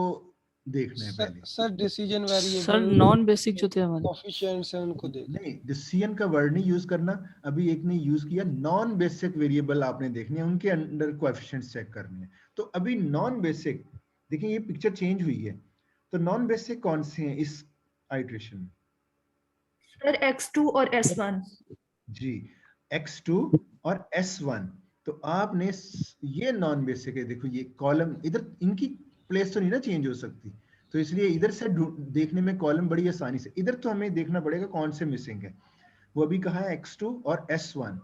देखना है पहले? Sir decision sir variable non basic जो थे हमारे कोएफिशिएंट्स हैं उनको देखना। नहीं, डिसीजन का वर्ड नहीं यूज करना। अभी एक ने यूज किया, नॉन बेसिक वेरिएबल आपने देखने हैं, उनके अंडर कोएफिशिएंट्स चेक करने हैं। तो अभी नॉन बेसिक, देखिए ये पिक्चर चेंज हुई है, तो नॉन बेसिक कौन से हैं इस आइटरेशन में? सर x2 और s1 जी, x2 और s1। तो आपने ये नॉन बेसिक है, देखो ये कॉलम इधर, इनकी प्लेस तो नहीं ना चेंज हो सकती, तो इसलिए इधर से देखने में कॉलम बड़ी आसानी से, इधर तो हमें देखना पड़ेगा कौन से मिसिंग है। वो अभी कहा है x2 और s1,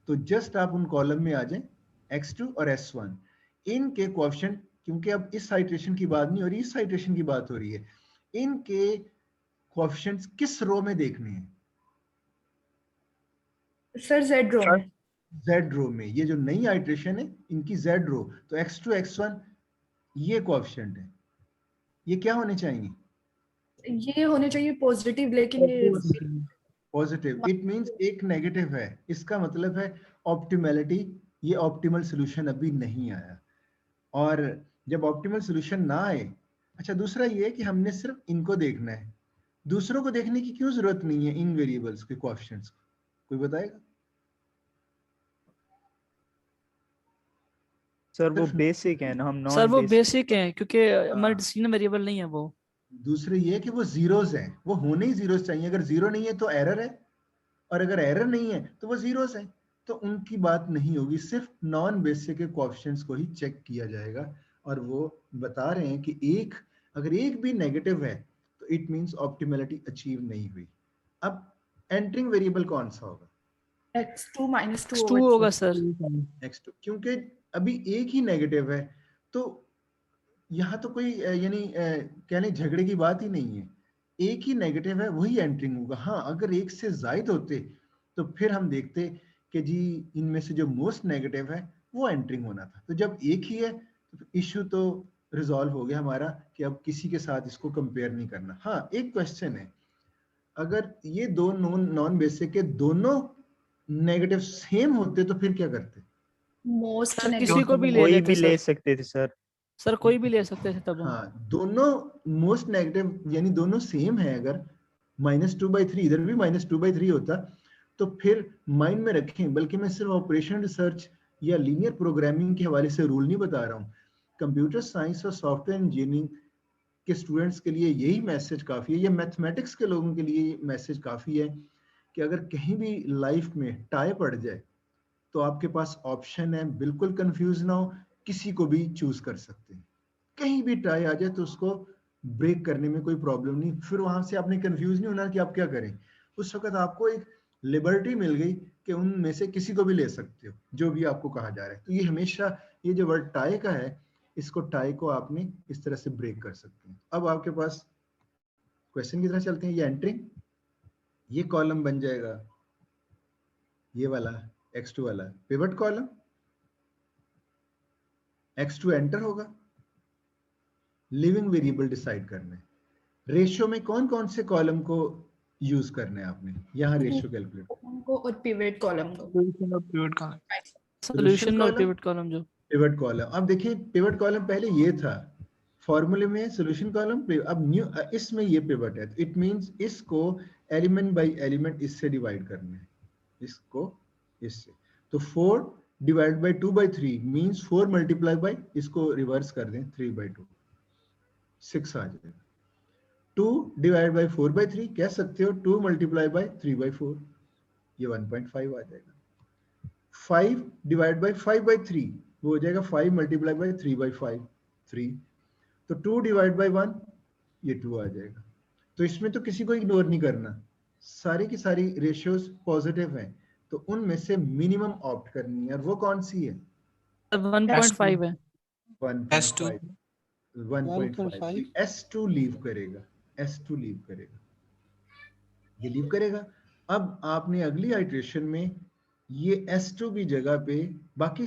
तो जस्ट आप उन कॉलम में आ जाएं, x2 और s1, इनके कोएफिशिएंट, क्योंकि अब इस साइट्रेशन की बात नहीं हो रही, इस साइट्रेशन की बात हो रही है, इनके कोएफिशिएंट्स किस रो में देखने हैं? सर z रो में। Z रो में। ये जो नई आइट्रेशन है इनकी Z रो, तो x2 x1 ये कोएफिशिएंट है, ये क्या होने चाहिए? ये होने चाहिए पॉजिटिव, लेकिन ये पॉजिटिव। इट मींस एक नेगेटिव है, इसका मतलब है ऑप्टिमलिटी, ये ऑप्टिमल सॉल्यूशन अभी नहीं आया। और जब ऑप्टिमल सॉल्यूशन ना आए, अच्छा दूसरा ये है कि हमने सिर्फ इनको देखना है, दूसरों को देखने की क्यों जरूरत नहीं है? इन वेरिएबल्स के कोएफिशिएंट्स कोई बताएगा? सर वो बेसिक है ना, हम नॉन सर वो बेसिक। बेसिक है क्योंकि हमारे हाँ। डिसीजन वेरिएबल नहीं है वो। दूसरे ये कि वो जीरोस हैं, वो होने ही जीरोस चाहिए। अगर जीरो नहीं है तो एरर है, और अगर एरर नहीं है तो वो जीरोस हैं, तो उनकी बात नहीं होगी। सिर्फ नॉन बेसिक के कोएफिशिएंट्स को ही चेक किया जाएगा। और वो बता रहे हैं कि एक, अगर एक भी नेगेटिव है तो इट मींस ऑप्टिमलिटी अचीव नहीं हुई। अब एंटरिंग वेरिएबल कौन सा होगा? x2 -2 x2 over होगा 3। सर। x2, क्योंकि अभी एक ही नेगेटिव है, तो यहाँ तो कोई यानी कहने झगड़े की बात ही नहीं है। एक ही नेगेटिव है, वही एंटरिंग होगा। हाँ, अगर एक से जायद होते तो फिर हम देखते कि जी इनमें से जो मोस्ट नेगेटिव है वो एंटरिंग होना था। तो जब एक ही है तो इश्यू तो रिजॉल्व हो गया हमारा कि अब किसी के साथ इसको कंपेयर नहीं करना। हाँ, एक क्वेश्चन है, अगर ये दो नॉन बेसिक के दोनों नेगेटिव सेम होते तो फिर क्या करते? मोस्ट सर किसी नेगेटिव। को भी ले कोई लेते भी ले सर। सकते थे सर। सर कोई भी ले सकते थे तब हम। हाँ, दोनों मोस्ट नेगेटिव यानी दोनों सेम है, अगर -2/3 इधर भी -2/3 होता तो फिर माइंड में रखें। बल्कि मैं सिर्फ ऑपरेशन रिसर्च या लीनियर प्रोग्रामिंग के हवाले से रूल नहीं बता रहा हूँ, कंप्यूटर साइंस और सॉफ्टवेयर इंजीनियरिंग के स्टूडेंट्स के लिए यही मैसेज काफ़ी है, या मैथमेटिक्स के लोगों के लिए मैसेज काफ़ी है कि अगर कहीं भी लाइफ में टाई पड़ जाए तो आपके पास ऑप्शन है, बिल्कुल कंफ्यूज ना हो, किसी को भी चूज कर सकते हैं। कहीं भी टाई आ जाए तो उसको ब्रेक करने में कोई प्रॉब्लम नहीं, फिर वहां से आपने कंफ्यूज नहीं होना कि आप क्या करें। उस वक्त आपको एक लिबर्टी मिल गई कि उनमें से किसी को भी ले सकते हो, जो भी आपको कहा जा रहा है। तो ये हमेशा, ये जो वर्ड टाई का है, इसको टाई को आपने इस तरह से ब्रेक कर सकते हैं। अब आपके पास क्वेश्चन की तरह चलते हैं। ये एंट्रिंग, ये कॉलम बन जाएगा ये वाला x2 वाला पिवट कॉलम, x2 एंटर होगा। लिविंग वेरिएबल डिसाइड करना है, रेशियो में कौन कौन से कॉलम को यूज करना है आपने, यहाँ रेशियो कैलकुलेट। को और पिवट कॉलम को। सॉल्यूशन और पिवट कॉलम जो पिवट कॉलम, अब देखिए पिवट कॉलम पहले ये था फॉर्मूले में, सॉल्यूशन कॉलम, अब न्यू इसमें ये पिवट है। इट मींस इसको एलिमेंट बाय एलिमेंट इससे डिवाइड करना है, इसको इससे। तो 4 divide by 2/3 means 4 multiply by, इसको रिवर्स कर दें 3/2, 6 आ जाएगा। 2 डिवाइड बाय 4/3 कह सकते हो 2 मल्टीप्लाई बाय 3/4, ये 1.5 आ जाएगा। 5 डिवाइड बाई 5/3 वो हो जाएगा 5 मल्टीप्लाई बाई 3/5 3। तो 2 डिवाइड बाई 1 ये 2 आ जाएगा। तो इसमें तो किसी को इग्नोर नहीं करना, सारी की सारी रेशियोज पॉजिटिव हैं, तो उनमें से मिनिमम ऑप्ट करनी है। और वो कौन सी है? 1.5 है। 1.5 1.5 1.5 S2 लीव करेगा, S2 लीव करेगा, ये लीव करेगा। अब आपने अगली आइट्रेशन में ये S2 की जगह पे बाकी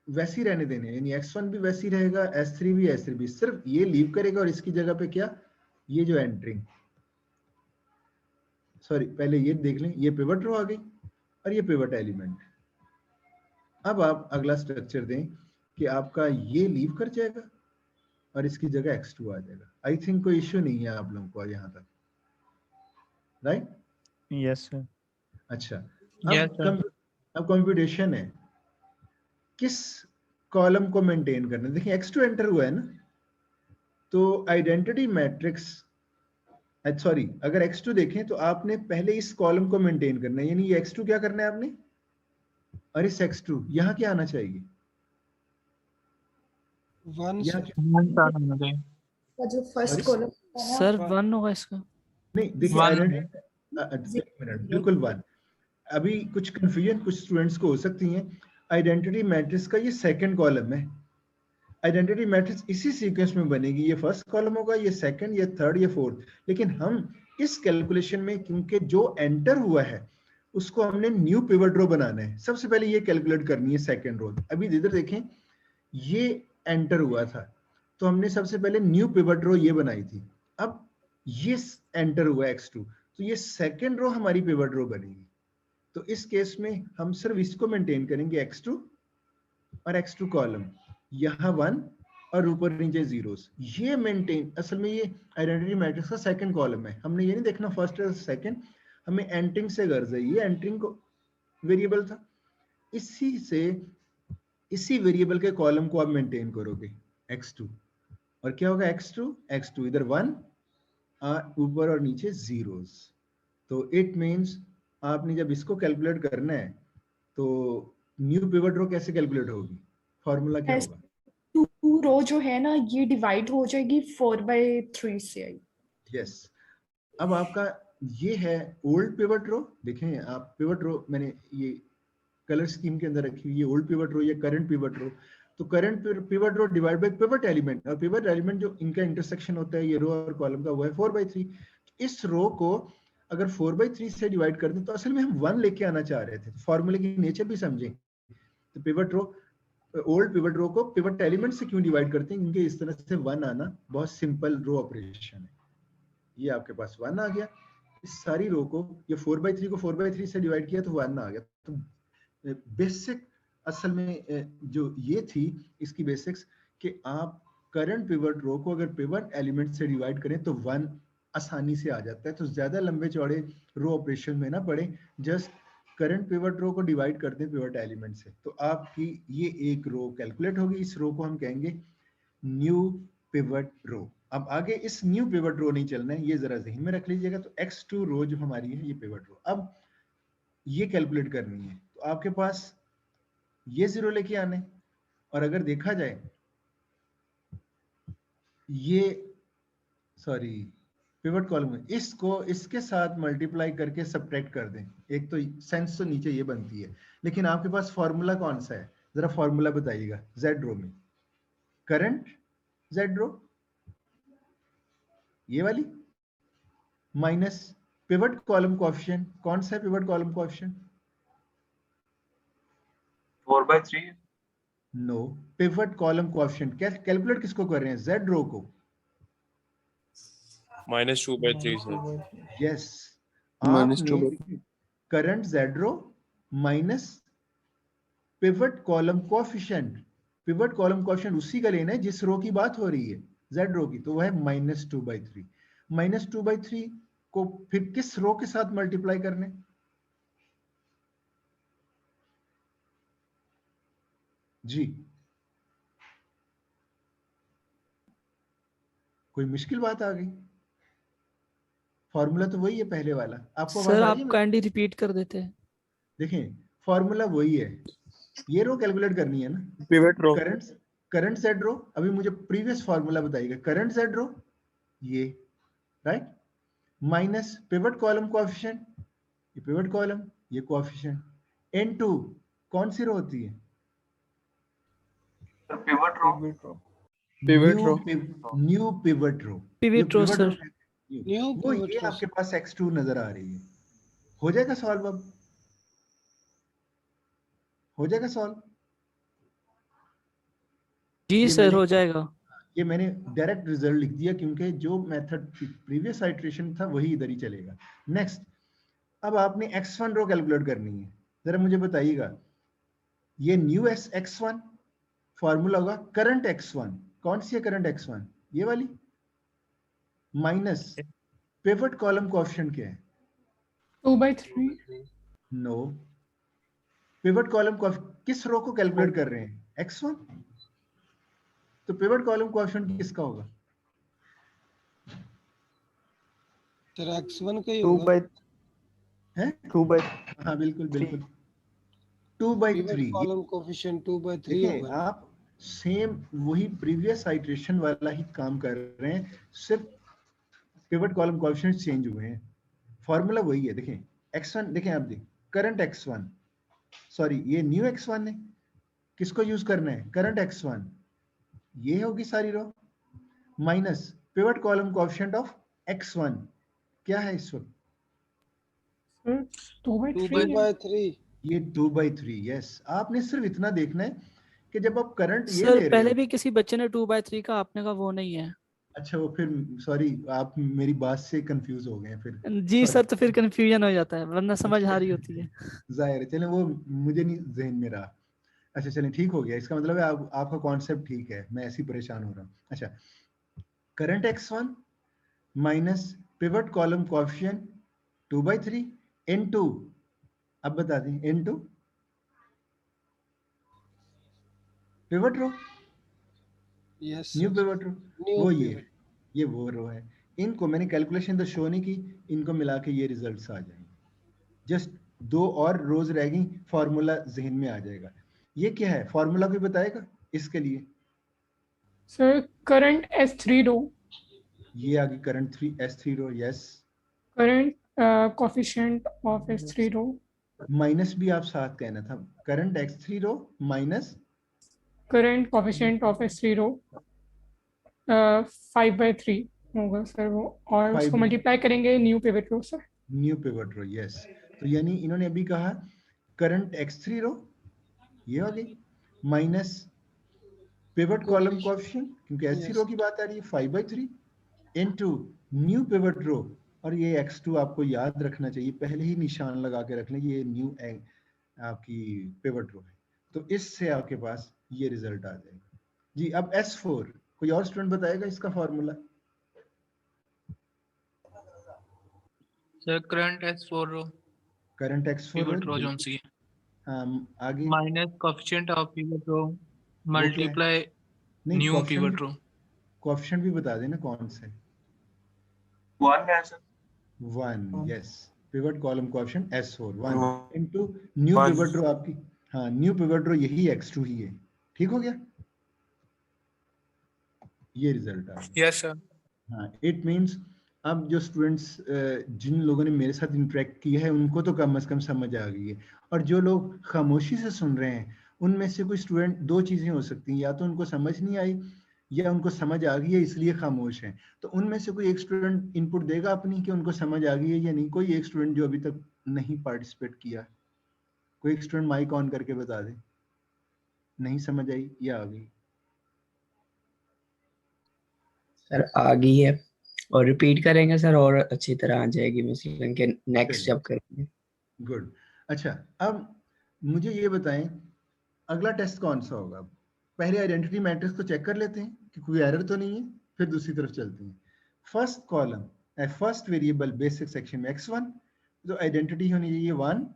वैसी रहने देने, यानी X1 भी वैसी रहेगा, S3 भी, सिर्फ ये लीव करेगा और इसकी जगह पे क्या, ये जो एंटरिंग, सॉरी पहले ये देख लें, ये पिवट रो आ गई और ये पिवट एलिमेंट। अब आप अगला स्ट्रक्चर दें कि आपका ये लीव कर जाएगा और इसकी जगह X2 आ जाएगा। आई थिंक कोई इश्यू नहीं है आप लोगों को यहाँ तक, राइट? Yes sir. अच्छा, Yes, sir. अब कंप्यूटेशन है, किस कॉलम को मेंटेन करना है। देखिए X2 एंटर हुआ है ना, तो आइडेंटिटी मैट्रिक्स, सॉरी अगर X2 देखें तो आपने पहले इस कॉलम को मेंटेन करना है, यानी ये X2 क्या करना है आपने, और इस X2 यहाँ क्या आना चाहिए, 1 यहाँ सर। क्या, का जो फर्स्ट Sorry? कॉलम सर 1 होगा इसका। नहीं देखिए One. आइडेंटिटी, एक मिनट, बिल्कुल 1। अभी कुछ कंफ्यूजन कुछ स्टूडेंट्स को हो सकती है। आइडेंटिटी मैट्रिक्स का ये सेकंड कॉलम है, आइडेंटिटी मैट्रिक्स इसी सीक्वेंस में बनेगी, ये फर्स्ट कॉलम होगा, ये सेकंड, ये थर्ड, ये फोर्थ। लेकिन हम इस कैलकुलेशन में क्योंकि जो एंटर हुआ है उसको हमने न्यू पिवट रो बनाना है, सबसे पहले ये कैलकुलेट करनी है सेकंड रो। अभी इधर देखें, ये एंटर हुआ था तो हमने सबसे पहले न्यू पिवट रो ये बनाई थी। अब ये एंटर हुआ X2, तो ये सेकंड रो हमारी पिवट रो बनेगी। तो इस केस में हम सिर्फ इसको मेंटेन करेंगे, X2 और X2 कॉलम, यहाँ 1 और ऊपर नीचे जीरोस, ये मेंटेन। असल में ये आइडेंटिटी मैट्रिक्स का सेकंड कॉलम है, हमने ये नहीं देखना फर्स्ट और सेकंड, हमें एंटरिंग से गर्ज है। ये एंटरिंग को वेरिएबल था, इसी वेरिएबल के कॉलम को आप मेंटेन करोगे X2, और क्या होगा X2 इधर 1 ऊपर और नीचे जीरोस। तो इट मींस आपने जब इसको कैलकुलेट करना है तो न्यू पिवट रो कैसे कैलकुलेट होगी, फॉर्मूला क्या होगा? 2 रो जो है ना ये डिवाइड हो जाएगी 4/3 से आई। यस, अब आपका ये है ओल्ड पिवट रो। देखें आप, पिवट रो मैंने ये कलर स्कीम के अंदर रखी हुई, ये ओल्ड पिवट रो, ये करंट पिवट रो। तो current pivot row divide by pivot element, और पिवट एलिमेंट जो इनका इंटरसेक्शन होता है ये रो और कॉलम का, वो है 4/3। इस रो को अगर 4/3 से डिवाइड कर दें तो असल में हम 1 लेके आना चाह रहे थे। फॉर्मूले की नेचर भी समझें। तो पिवट रो, ओल्ड पिवट रो को पिवट एलिमेंट से क्यों डिवाइड करते हैं, क्योंकि इस तरह से 1 आना बहुत सिंपल रो ऑपरेशन है। ये आपके पास 1 आ गया, इस सारी रो को, ये 4/3 को 4/3 से डिवाइड किया तो 1 आ गया। तो बेसिक असल में जो ये थी इसकी बेसिक्स, कि आप करंट पिवट रो को अगर पिवट एलिमेंट से डिवाइड करें तो 1 आसानी से आ जाता है। तो ज्यादा लंबे चौड़े रो ऑपरेशन में ना पड़े, जस्ट करंट पिवट रो को डिवाइड कर दें पिवट एलिमेंट से, तो आपकी ये एक रो कैलकुलेट होगी। इस रो को हम कहेंगे न्यू पिवट रो। अब आगे इस न्यू पिवट रो नहीं चलना है, ये जरा ज़हन में रख लीजिएगा। तो X2 रो जो हमारी है ये पिवट रो, अब ये कैलकुलेट करनी है। तो आपके पास ये 0 लेके आने, और अगर देखा जाए ये, सॉरी पिवट कॉलम है, इसको इसके साथ मल्टीप्लाई करके सब्ट्रैक्ट कर दें, एक तो सेंस तो नीचे ये बनती है। लेकिन आपके पास फॉर्मूला कौन सा है, जरा फॉर्मूला बताइएगा। जेड रो में करंट जेड रो ये वाली, माइनस पिवट कॉलम कोएफिशिएंट, कौन सा है pivot column coefficient? 4/3. No, pivot column coefficient क्या कैलकुलेट किसको कर रहे हैं, जेड रो को। -2/3 सर। यस, -2/3 आपने current Z row minus pivot column coefficient, pivot column coefficient उसी का लेना है जिस रो की बात हो रही है, जेड रो की, तो वह है -2/3। -2/3 को फिर किस रो के साथ मल्टीप्लाई करने, जी कोई मुश्किल बात आ गई? फॉर्मूला तो वही है पहले वाला, आपको आवाज सर आ आप रही है? काइंडली रिपीट कर देते हैं। देखें फॉर्मूला वही है, ये रो कैलकुलेट करनी है ना, Pivot row. करंट जेड रो। अभी मुझे प्रीवियस फॉर्मूला बताइएगा, करंट जेड रो ये, right, minus pivot column coefficient, ये पिवट कॉलम, ये कोएफिशिएंट, n2 कौन सी रो होती है? Pivot row. Pivot row. New pivot row. Pivot row, sir. New वो पिवट ये रो आपके पास x2 नजर आ रही है। हो जाएगा सॉल्व? अब हो जाएगा सॉल्व? जी ये सर मैंने- हो जाएगा। ये मैंने डायरेक्ट रिजल्ट लिख दिया क्योंकि जो मेथड प्रीवियस आइट्रेशन था वही इधर ही चलेगा। नेक्स्ट, अब आपने x1 रो कैलकुलेट करनी है। जरा मुझे बताइएगा, ये न्यू x1 फॉर्मूला होगा करंट x1। कौन सी है करंट x1? ये वाली, माइनस पिवट कॉलम कोएफिशिएंट क्या है? 2/3 नो, पिवट कॉलम किस रो को कैलकुलेट कर रहे हैं? x1। तो पिवट कॉलम कोएफिशिएंट किसका होगा? सर x1 का ही 2 होगा। by है? 2 by हाँ बिल्कुल बिल्कुल, 2/3। पिवट कॉलम कोएफिशिएंट 2/3 देखिए होगा। आप सेम वही प्रीवियस आइट्रेशन वाला ही काम कर रहे हैं, सिर्फ पिवट कॉलम कोएफिशिएंट चेंज हुए हैं, फॉर्मूला वही है। देखें x1, देखें आप देखें करंट x1, सॉरी ये न्यू x1 है, किसको यूज करना है? करंट x1, ये होगी सारी row, minus pivot column coefficient of x1 क्या है इस वक्त? सर 2/3 2/3 ये 2/3। यस, आपने सिर्फ इतना देखना है कि जब आप करंट ये सर ले रहे पहले हो, भी किसी बच्चे ने 2/3 का, आपने का वो नहीं है। अच्छा वो फिर सॉरी आप मेरी बात से कंफ्यूज हो गए हैं फिर। जी Sorry. सर, तो फिर कंफ्यूजन हो जाता है, वरना समझ आ रही होती है। जाहिर है, चलें वो मुझे नहीं जहन में रहा। अच्छा चलें ठीक हो गया, इसका मतलब है आपका कॉन्सेप्ट ठीक है, मैं ऐसे ही परेशान हो रहा हूँ। अच्छा, current x1 minus pivot column coefficient 2/3 n2, अब बता दें n2 pivot row, yes new pivot रो, न्यू वो पिवट। ये वो रो है। इनको मैंने कैलकुलेशन तो शो नहीं की, इनको मिला के ये रिजल्ट्स आ जाएंगे। जस्ट 2 और रोज रह गई, फॉर्मूला जहन में आ जाएगा। ये क्या है फॉर्मूला, कोई बताएगा इसके लिए? सर करंट S3 रो, ये आगे current S3 row, yes, current coefficient of S3 row, minus भी आप साथ कहना था, current x3 row minus current coefficient of S3 row 5/3 होगा सर वो, और उसको 5 मल्टीप्लाई करेंगे new pivot row sir. New pivot row, yes. तो यानी इन्होंने अभी कहा करंट x3 रो, ये हो गई, माइनस पिवट कॉलम कोएफिशिएंट, क्योंकि S3 रो की बात आ रही है 5/3 इनटू न्यू पिवट रो, और ये x2 आपको याद रखना चाहिए, पहले ही निशान लगा के रख लें, ये न्यू आपकी पिवट रो है। तो इससे आपके पास ये रिजल्ट आ जाएगा जी। अब S4 कोई और स्टूडेंट बताएगा इसका formula? Sir, current S4 row. Current x4 Pivot row रो, जोन सी है. हाँ आगे Minus coefficient of pivot row. वो क्या है? Multiply नहीं new pivot row. कोएफिशिएंट भी बता देना कौन सा है? 1 है sir. 1, yes, pivot column coefficient S4 1 into new One. Pivot row आपकी, हाँ न्यू पिवट रो यही x2 ही है, ठीक हो गया, ये रिजल्ट आ गया। Yes sir. हाँ, इट मींस अब जो स्टूडेंट्स जिन लोगों ने मेरे साथ इंटरेक्ट किया है उनको तो कम से कम समझ आ गई है, और जो लोग खामोशी से सुन रहे हैं उनमें से कोई स्टूडेंट, दो चीजें हो सकती हैं, या तो उनको समझ नहीं आई या उनको समझ आ गई है इसलिए खामोश हैं। तो उनमें से कोई एक स्टूडेंट इनपुट देगा अपनी कि उनको समझ आ गई है या नहीं? कोई एक स्टूडेंट जो अभी तक नहीं पार्टिसिपेट किया, कोई एक स्टूडेंट माइक ऑन करके बता दे, नहीं समझ आई या आ गई? सर आ गई है, और रिपीट करेंगे सर और अच्छी तरह आ जाएगी, मसलन के नेक्स्ट जब करेंगे। गुड। अच्छा, अब मुझे ये बताएं अगला टेस्ट कौन सा होगा? पहले आइडेंटिटी मैट्रिक्स को चेक कर लेते हैं कि कोई एरर तो नहीं है, फिर दूसरी तरफ चलते हैं। First column, first variable basic section में x1, तो आइडेंटिटी होनी चाहिए 1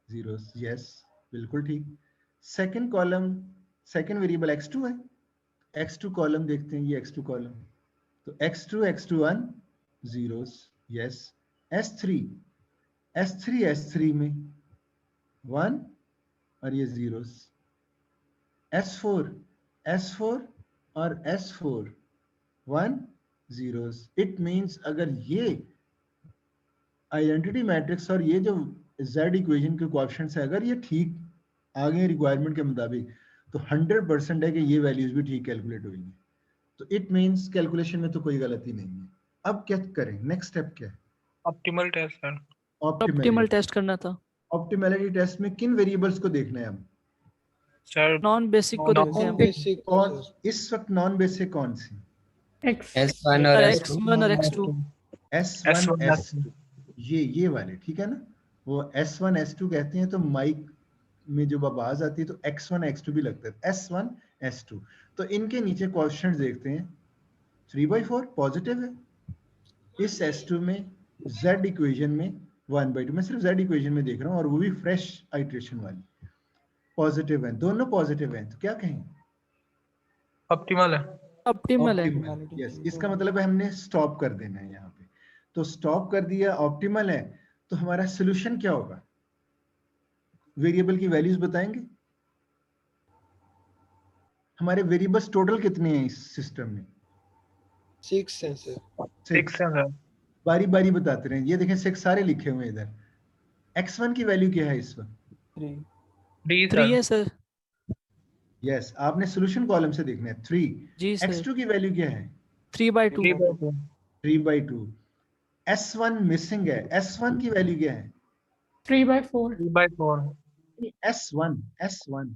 0, यस बिल्कुल ठीक। Second column, second variable x2 है, x2 कॉलम देखते हैं, ये x2 कॉलम, तो x2 x1 zeros, yes. S3 में 1 और ये जीरोस। S4 और S4 1 zeros। इट मींस अगर ये आइडेंटिटी मैट्रिक्स और ये जो Z इक्वेशन के कोएफिशिएंट्स है अगर ये ठीक आ गए रिक्वायरमेंट के मुताबिक तो 100% है कि ये वैल्यूज भी ठीक कैलकुलेट होंगी। तो इट मींस कैलकुलेशन में तो कोई गलती नहीं है। अब क्या करें, नेक्स्ट स्टेप क्या है? Optimal test sir. Optimal test करना था। ऑप्टिमैलिटी टेस्ट में किन वेरिएबल्स को देखना है हम? सर नॉन बेसिक को देखते हैं। बेसिक कौन इस वक्त नॉन बेसिक कौन सी? X S1 और S2 X1 और X2। S1 S2 ये वाले, ठीक है ना? वो S1 S2 कहते हैं तो माइक में जब आवाज आती है तो X1 X2 भी लगता है। S1 S2 तो इनके नीचे क्वेश्चन देखते हैं। 3/4 पॉजिटिव है। इस S2 में Z इक्वेशन में 1/2 मैं सिर्फ Z इक्वेशन में देख रहा हूँ और वो भी फ्रेश आइट्रेशन वाली पॉजिटिव है, दोनों पॉजिटिव हैं तो क्या कहें? ऑप्टिमल है। ऑप्टिमल है। यस, इसका मतलब है हमने स्टॉप कर देना है यहाँ पे। तो स्टॉप कर दिया, ऑप्टिमल है, तो हमारा सोल्यूशन क्या होगा? वेरिएबल की वैल्यूज बताएंगे। हमारे वेरिएबल्स टोटल कितने हैं इस सिस्टम में? 6 है सर। 6 है। बारी बारी बताते रहे। ये देखें 6 सारे लिखे हुए हैं इधर। x1 की वैल्यू क्या है इस वक्त? 3 है सर। यस, आपने सोल्यूशन कॉलम से देखना है 3। जी सर। x2 की वैल्यू क्या है? 3/2। 3/2। S1 मिसिंग है, S1 की वैल्यू क्या है? 3/4 S1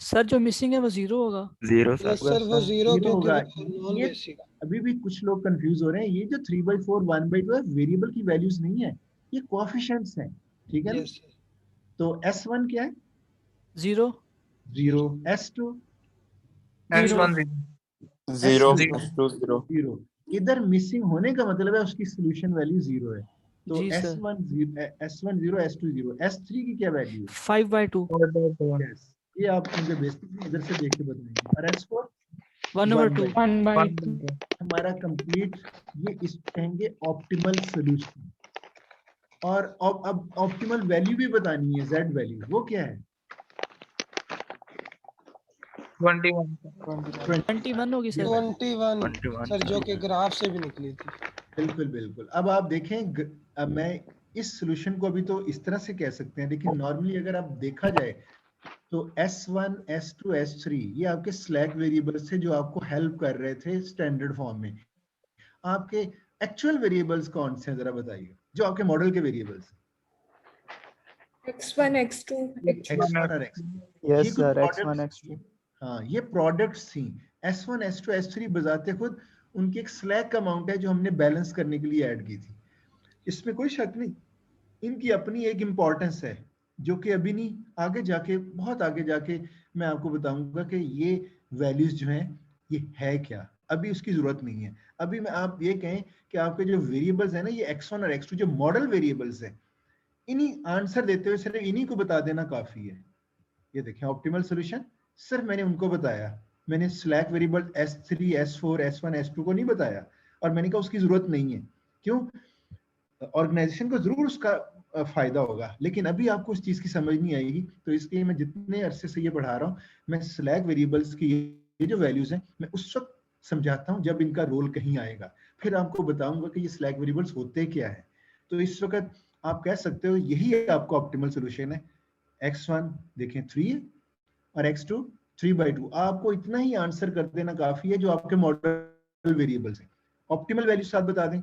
सर जो मिसिंग है वो 0 होगा। 0 यस सर। सर वो 0 Zero क्योंकि होगा। नॉन ये बेसिक। अभी भी कुछ लोग कंफ्यूज हो रहे हैं। ये जो 3/4 1/2 है वेरिएबल की वैल्यूज नहीं है, ये कोएफिशिएंट्स हैं, ठीक है ना? Yes sir. तो S1 क्या है? 0। 0। S2 S1 0 S2 S2 0 0। इधर मिसिंग होने का मतलब है उसकी सोल्यूशन वैल्यू 0 है। तो जी सर। S1 0 S2 0। S3 की क्या वैल्यू है? 5/2। यस, ये आप मुझे बेसिकली इधर से देख के बताएंगे। और S4 1/2। 1/2 हमारा कंप्लीट ये इस कहेंगे ऑप्टिमल सोल्यूशन। और अब ऑप्टिमल वैल्यू भी बतानी है, Z वैल्यू, वो क्या है? 21 होगी सर। 21 सर जो कि ग्राफ से भी निकली थी। बिल्कुल। अब आप देखें, अब मैं इस सोल्यूशन को अभी तो इस तरह से कह सकते हैं, लेकिन नॉर्मली अगर आप देखा जाए तो S1 S2 S3 ये आपके स्लैक वेरिएबल्स थे जो आपको हेल्प कर रहे थे स्टैंडर्ड फॉर्म में। आपके एक्चुअल वेरिएबल्स कौन से हैं जरा बताइए, जो आपके मॉडल के वेरिएबल्स? X1 X2 X1 और X2। यस ये कुछ सर X1 प्रोडक्ट्स, X2। हाँ ये प्रोडक्ट्स थी। S1 S2 S3 बजाते खुद उनकी एक स्लैक अमाउंट है जो हमने बैलेंस करने के लिए ऐड की थी। इसमें कोई शक नहीं, इनकी अपनी एक इम्पोर्टेंस है जो कि अभी नहीं, आगे जाके बहुत आगे जाके मैं आपको बताऊंगा कि ये वैल्यूज जो हैं ये है क्या। अभी उसकी जरूरत नहीं है। अभी मैं आप ये कहें कि आपके जो वेरिएबल्स हैं ना, ये X1 और X2 जो मॉडल वेरिएबल्स हैं, इन्हीं आंसर देते हुए सिर्फ इन्हीं को बता देना काफी है। ये देखें ऑप्टिमल सॉल्यूशन, सिर्फ मैंने उनको बताया। मैंने slack variable S3 S4 S1 S2 को नहीं बताया और मैंने कहा उसकी जरूरत नहीं है। क्यों? ऑर्गेनाइजेशन को जरूर उसका फायदा होगा, लेकिन अभी आपको उस चीज की समझ नहीं आएगी। तो इसलिए मैं जितने अरसे से ये बढ़ा रहा हूँ, मैं स्लैक वेरिएबल्स की ये जो वैल्यूज हैं मैं उस वक्त समझाता हूँ जब इनका रोल कहीं आएगा, फिर आपको बताऊंगा कि ये स्लैक वेरिएबल्स होते क्या है। तो इस वक्त आप कह सकते हो यही आपका ऑप्टिमल सोल्यूशन है। X1 देखें 3 है और X2 3/2। आपको इतना ही आंसर कर देना काफी है जो आपके मॉडल वेरिएबल्स हैं। ऑप्टिमल वैल्यू साथ बता दें,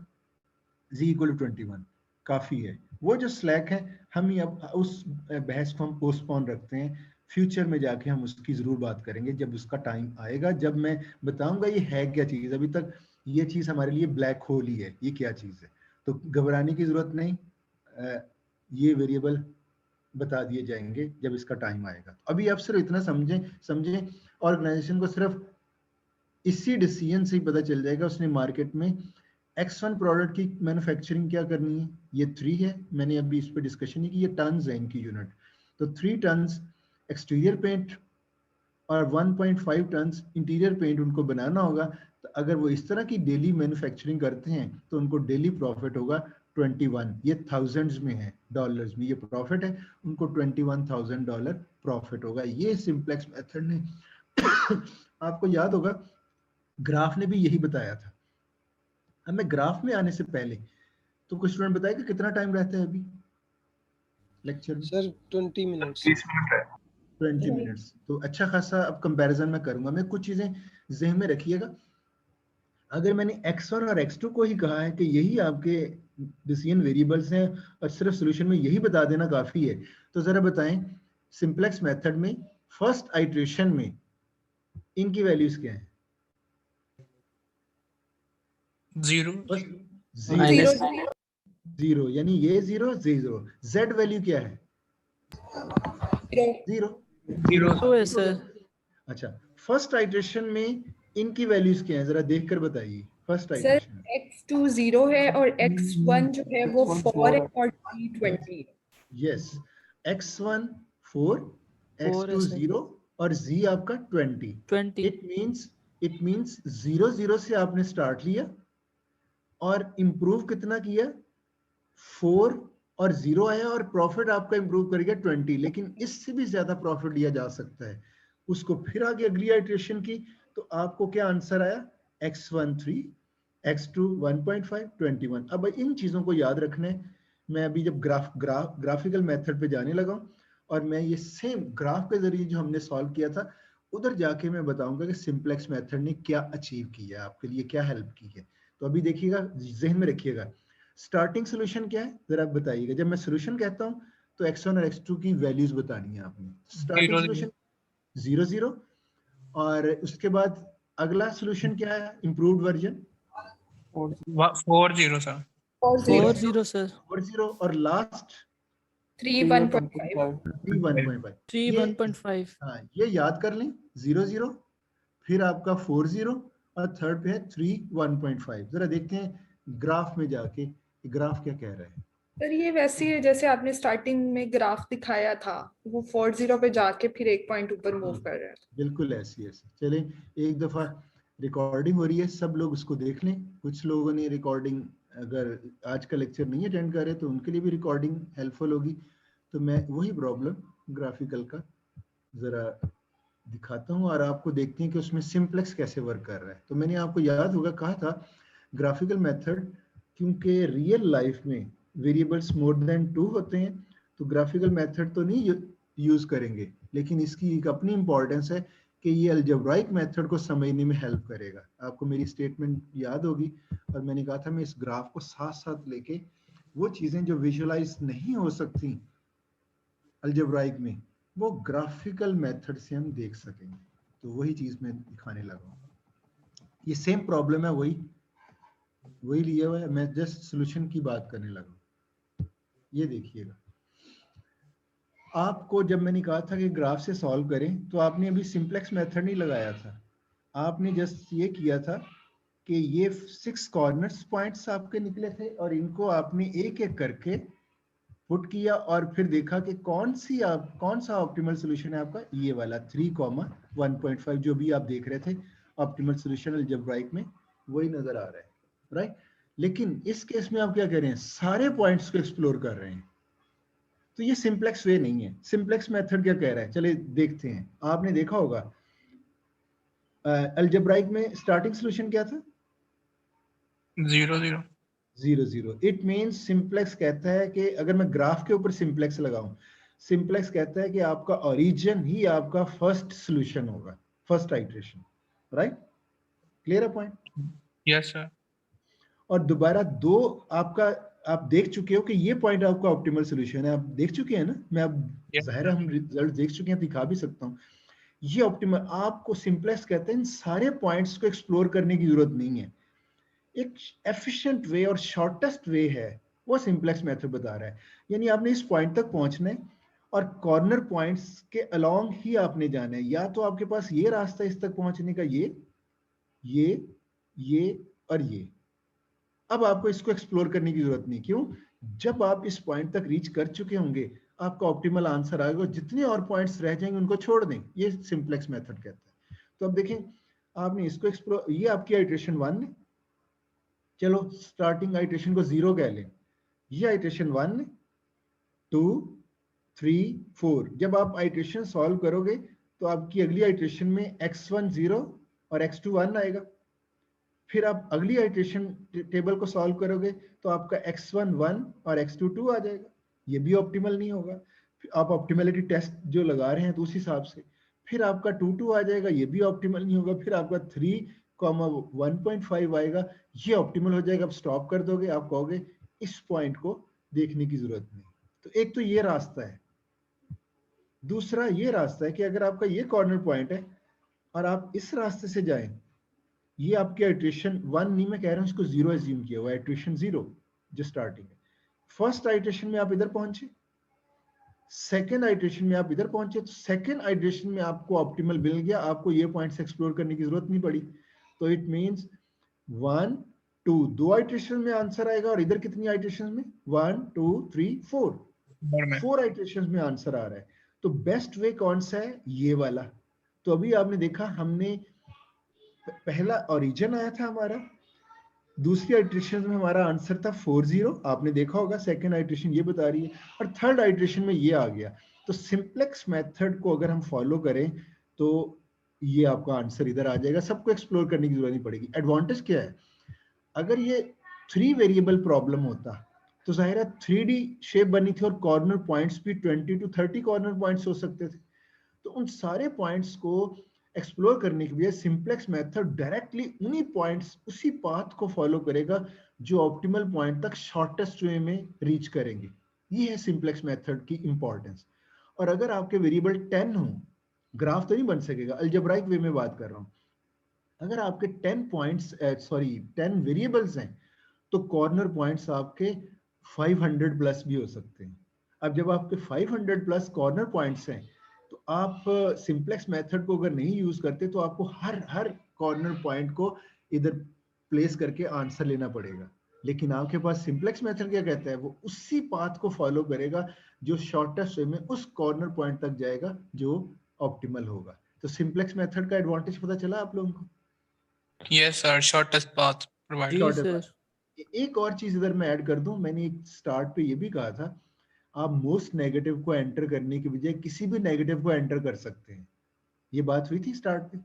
Z = 21 काफी है। वो जो स्लैक है हम ही अब उस बहस को हम पोस्टपोन रखते हैं, फ्यूचर में जाके हम उसकी जरूर बात करेंगे जब उसका टाइम आएगा, जब मैं बताऊंगा ये है क्या चीज। अभी तक ये चीज हमारे लिए ब्लैक होल ही है, ये क्या चीज है। तो घबराने की जरूरत नहीं, ये वेरिएबल बता दिए जाएंगे जब इसका टाइम आएगा। अभी आप सिर्फ इतना समझें ऑर्गेनाइजेशन को सिर्फ इसी डिसीजन से ही पता चल जाएगा उसने मार्केट में X1 प्रोडक्ट की मैन्युफैक्चरिंग क्या करनी है। ये 3 है, मैंने अभी इस पर डिस्कशन नहीं की, ये टन्स है इनकी यूनिट। तो 3 टन्स एक्सटीरियर पेंट और 1.5 टन्स इंटीरियर पेंट उनको बनाना होगा। तो अगर वो इस तरह की डेली मैन्युफैक्चरिंग करते हैं तो उनको डेली प्रॉफिट होगा 21, ये थाउजेंड्स में है, डॉलर्स में ये प्रॉफिट है, उनको $21,000 प्रॉफिट होगा। ये सिंप्लेक्स मेथड ने आपको याद होगा ग्राफ ने भी यही बताया था। हमें ग्राफ में आने से पहले तो कुछ स्टूडेंट बताए कि कितना टाइम रहता है अभी लेक्चर में? Sir 20 minutes. 30 मिनट है। 20 मिनट्स, तो अच्छा खासा अब कंपैरिजन में करूंगा मैं। कुछ चीजें ज़हन में रखिएगा। अगर मैंने x1 और x2 को ही कहा है कि यही आपके डिसीजन वेरिएबल्स हैं और सिर्फ सॉल्यूशन में यही बता देना काफी है, तो जरा बताएं सिंप्लेक्स मेथड में फर्स्ट आइटरेशन में इनकी वैल्यूज क्या है? 0 जीरो, यानी ये जीरो, जेड वैल्यू क्या है? जीरो। 0 तो है सर। अच्छा, फर्स्ट आइटरेशन में इनकी वैल्यूज क्या है, जरा देखकर बताइए। फर्स्ट आइटरेशन x2 0 है और x1 जो है वो 4 है और g 20। यस, x1 4, x2 0 और z आपका 20। इट मींस 0 0 से आपने स्टार्ट लिया और इंप्रूव कितना किया? 4 और 0 आया और प्रॉफिट आपका इंप्रूव कर गया 20। लेकिन इससे भी ज्यादा प्रॉफिट लिया जा सकता है। उसको फिर आगे अगली आइटरेशन की तो आपको क्या आंसर आया? x1 3, x2 1.5, 21। अब इन चीजों को याद रखने, मैं अभी जब ग्राफिकल मेथड पे जाने लगा और मैं ये सेम ग्राफ के जरिए जो हमने सॉल्व किया था उधर जाके मैं बताऊंगा कि सिंप्लेक्स मेथड ने क्या अचीव किया, आपके लिए क्या हेल्प की है। तो अभी देखिएगा, जहन में रखिएगा स्टार्टिंग सोल्यूशन क्या है जरा बताइएगा। जब मैं सोल्यूशन कहता हूं तो x1 और x2 की वैल्यूज बतानी है आपने। स्टार्टिंग सोल्यूशन 0 0 और उसके बाद अगला सोल्यूशन क्या है? Improved version 4 0 sir. 4 0 सर। 4 0 और लास्ट 3 1.5। 3 1.5। 3 1.5। हाँ, ये याद कर लें। 0 0 फिर आपका 4 0 और थर्ड पे है 3 1.5। जरा देखते हैं ग्राफ में जाके ग्राफ क्या कह रहा है। सर ये वैसे ही है जैसे आपने स्टार्टिंग में ग्राफ दिखाया था, वो 4 0 पे जाके फिर एक पॉइंट ऊपर मूव कर रहा है। बिल्कुल ऐसी। चलें, एक दफा रिकॉर्डिंग हो रही है, सब लोग उसको देख लें। कुछ लोगों ने रिकॉर्डिंग, अगर आज का लेक्चर नहीं अटेंड कर रहे तो उनके लिए भी रिकॉर्डिंग हेल्पफुल होगी। तो मैं वही प्रॉब्लम ग्राफिकल का जरा दिखाता हूँ और आपको देखते हैं कि उसमें सिंप्लेक्स कैसे वर्क कर रहा है। तो मैंने आपको याद होगा कहा था ग्राफिकल मेथड, क्योंकि रियल लाइफ में वेरिएबल्स मोर देन 2 होते हैं तो ग्राफिकल मेथड तो नहीं यूज करेंगे, लेकिन इसकी एक अपनी इंपॉर्टेंस है कि ये अलजेब्राइक मेथड को समझने में हेल्प करेगा। आपको मेरी स्टेटमेंट याद होगी और मैंने कहा था मैं इस ग्राफ को साथ साथ लेके वो चीजें जो विजुअलाइज नहीं हो सकती अलजेब्राइक में, वो ग्राफिकल मेथड से हम देख सकेंगे। तो वही चीज मैं दिखाने लगा। ये सेम प्रॉब्लम है, वही लिया हुआ है, मैं जस्ट सॉल्यूशन की बात करने लगा। ये देखिएगा, आपको जब मैंने कहा था कि ग्राफ से सॉल्व करें तो आपने अभी सिंप्लेक्स मेथड नहीं लगाया था, आपने जस्ट ये किया था कि ये 6 कॉर्नर्स पॉइंट्स आपके निकले थे और इनको आपने एक एक करके पुट किया और फिर देखा कि कौन सा ऑप्टिमल सॉल्यूशन है आपका, ये वाला 3,1.5 जो भी आप देख रहे थे ऑप्टिमल सॉल्यूशन अलजेब्राइक में, वही नजर आ रहा है, राइट। लेकिन इस केस में आप क्या कर रहे हैं? सारे पॉइंट्स को एक्सप्लोर कर रहे हैं। तो ये सिंप्लेक्स वे नहीं है। सिंप्लेक्स मेथड क्या कह रहा है, चलिए देखते हैं। आपने देखा होगा अलजेब्राइक में स्टार्टिंग सॉल्यूशन क्या था? 0 0 0 0। इट मींस सिंप्लेक्स कहता है कि अगर मैं ग्राफ के ऊपर सिंप्लेक्स लगाऊं, सिंप्लेक्स कहता है कि आपका ओरिजिन ही आपका फर्स्ट सॉल्यूशन होगा, फर्स्ट आइटरेशन, राइट। क्लियर है पॉइंट? Yes sir. और दोबारा दो आपका, आप देख चुके हो कि ये पॉइंट आपका ऑप्टिमल सॉल्यूशन है, आप देख चुके हैं ना। मैं अब जाहिर है हम रिजल्ट देख चुके हैं, दिखा भी सकता हूँ। ये ऑप्टिमल, आपको सिंप्लेक्स कहते हैं इन सारे पॉइंट्स को एक्सप्लोर करने की जरूरत नहीं है। एक एफिशिएंट वे और शॉर्टेस्ट वे है, वो सिंप्लेक्स मेथड बता रहा है। यानी आपने इस पॉइंट तक पहुंचना है और कॉर्नर पॉइंट्स के अलोंग ही आपने जाना है। या तो आपके पास ये रास्ता इस तक पहुंचने का, ये और ये। अब आपको इसको एक्सप्लोर करने की जरूरत नहीं। क्यों? जब आप इस पॉइंट तक रीच कर चुके होंगे आपका ऑप्टिमल आंसर आएगा, जितने और पॉइंट्स रह जाएंगे उनको छोड़ दें। ये सिंप्लेक्स मेथड कहता है। तो अब देखें, आपने इसको एक्सप्लोर, ये आपकी आइटरेशन 1 है। चलो स्टार्टिंग आइटरेशन को 0 कह लें, ये आइट्रेशन 1, 2, 3, 4। जब आप आइट्रेशन सॉल्व करोगे तो आपकी अगली आइट्रेशन में x1 0 और x2 1 आएगा। फिर आप अगली आइट्रेशन टेबल को सॉल्व करोगे तो आपका x1 1 और x2 2 आ जाएगा। ये भी ऑप्टिमल नहीं होगा। आप ऑप्टिमलिटी टेस्ट जो लगा रहे हैं तो उस हिसाब से फिर आपका 2 2 आ जाएगा, ये भी ऑप्टिमल नहीं होगा। फिर आपका 3,1.5 आएगा, ये ऑप्टिमल हो जाएगा। आप स्टॉप कर दोगे, आप कहोगे इस पॉइंट को देखने की जरूरत नहीं। तो एक तो ये रास्ता है। दूसरा ये रास्ता है कि अगर आपका ये कॉर्नर पॉइंट है और आप इस रास्ते से जाएं, ये आपकी आइट्रेशन 1 नहीं, मैं कह रहा हूं इसको 0 एज्यूम किया हुआ, आइट्रेशन 0 जो स्टार्टिंग है। फर्स्ट आइट्रेशन में आप इधर पहुंचे, सेकेंड आइट्रेशन में आप इधर पहुंचे, तो सेकेंड आइट्रेशन में आपको ऑप्टिमल मिल गया, आपको ये पॉइंट्स एक्सप्लोर करने की जरूरत नहीं पड़ी। तो इट मींस 1 2 दो आइट्रेशन में आंसर आएगा, और इधर कितनी आइट्रेशन में 1 2 3 4 4 आइट्रेशन में आंसर आ रहा है। तो बेस्ट वे कौन सा है? ये वाला। तो अभी आपने देखा, हमने पहला ओरिजिन आया था हमारा, दूसरी आइट्रेशन में हमारा आंसर था 40, आपने देखा होगा। सेकंड आइट्रेशन ये बता रही है, और थर्ड आइट्रेशन में ये आ गया। तो सिंप्लेक्स मेथड को अगर हम फॉलो करें तो ये आपका आंसर इधर आ जाएगा, सबको एक्सप्लोर करने की जरूरत नहीं पड़ेगी। एडवांटेज क्या है? अगर ये 3 वेरिएबल प्रॉब्लम होता तो जाहिर है 3D शेप बनी थी, और कॉर्नर पॉइंट्स भी 20 to 30 कॉर्नर पॉइंट्स हो सकते थे। तो उन सारे पॉइंट्स को एक्सप्लोर करने के लिए सिंप्लेक्स मेथड डायरेक्टली उन्हीं पॉइंट्स, उसी पाथ को फॉलो करेगा जो ऑप्टिमल पॉइंट तक शॉर्टेस्ट वे में रीच करेंगे। ये है सिंप्लेक्स मेथड की इंपॉर्टेंस। और अगर आपके वेरिएबल 10 हो, ग्राफ तो नहीं बन सकेगा, अलजेब्राइक वे में बात कर रहा हूँ। अगर आपके 10 वेरिएबल्स हैं तो कॉर्नर पॉइंट्स आपके 500 प्लस भी हो सकते हैं। अब जब आपके 500 प्लस कॉर्नर पॉइंट्स हैं तो आप सिंप्लेक्स मेथड को अगर नहीं यूज करते तो आपको हर कॉर्नर पॉइंट को इधर प्लेस करके आंसर लेना पड़ेगा। लेकिन आपके पास सिंप्लेक्स मेथड क्या कहता है? वो उसी पाथ को फॉलो करेगा जो शॉर्टेस्ट वे में उस कॉर्नर पॉइंट तक जाएगा जो ऑप्टिमल होगा। तो सिंप्लेक्स मेथड का एडवांटेज पता चला आप लोगों को? Yes sir, shortest path provide. जी सर। एक और चीज इधर मैं ऐड कर दूं, मैंने एक स्टार्ट पे ये भी कहा था, आप मोस्ट नेगेटिव को एंटर करने की बजाय किसी भी नेगेटिव को एंटर कर सकते हैं। ये बात हुई थी स्टार्ट पे?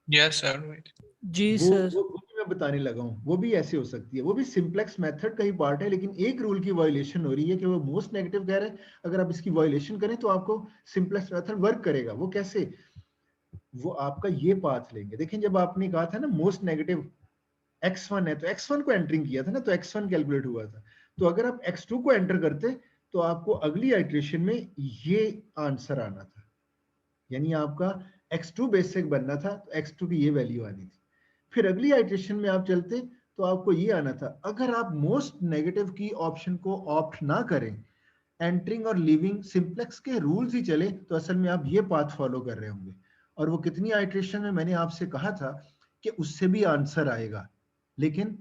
Yes sir. जी सर। वो भी मैं बताने लगा हूँ, वो भी ऐसे हो सकती है। वो भी सिंप्लेक्स मेथड का ही पार्ट है, लेकिन एक रूल की वायोलेशन हो रही है कि वो मोस्ट नेगेटिव कह रहे हैं। अगर आप इसकी वायोलेशन करें तो आपको सिंप्लेक्स मेथड वर्क करेगा। वो कैसे? वो आपका ये पाथ लेंगे। देखिए, जब आपने कहा था ना मोस्ट नेगेटिव x1 है, तो x1 को एंटरिंग किया था ना, तो x1 कैलकुलेट हुआ था। तो अगर आप x2 को एंटर करते तो आपको अगली आइट्रेशन में ये आंसर आना था, यानी आपका x2 बेसिक बनना था, तो x2 की ये वैल्यू आनी थी। फिर अगली आइट्रेशन में आप चलते तो आपको ये आना था। अगर आप मोस्ट नेगेटिव की ऑप्शन को ऑप्ट ना करें, एंटरिंग और लीविंग सिंप्लेक्स के रूल्स ही चले, तो असल में आप ये पाथ फॉलो कर रहे होंगे। और वो कितनी आइट्रेशन में मैंने आपसे कहा था कि उससे भी आंसर आएगा, लेकिन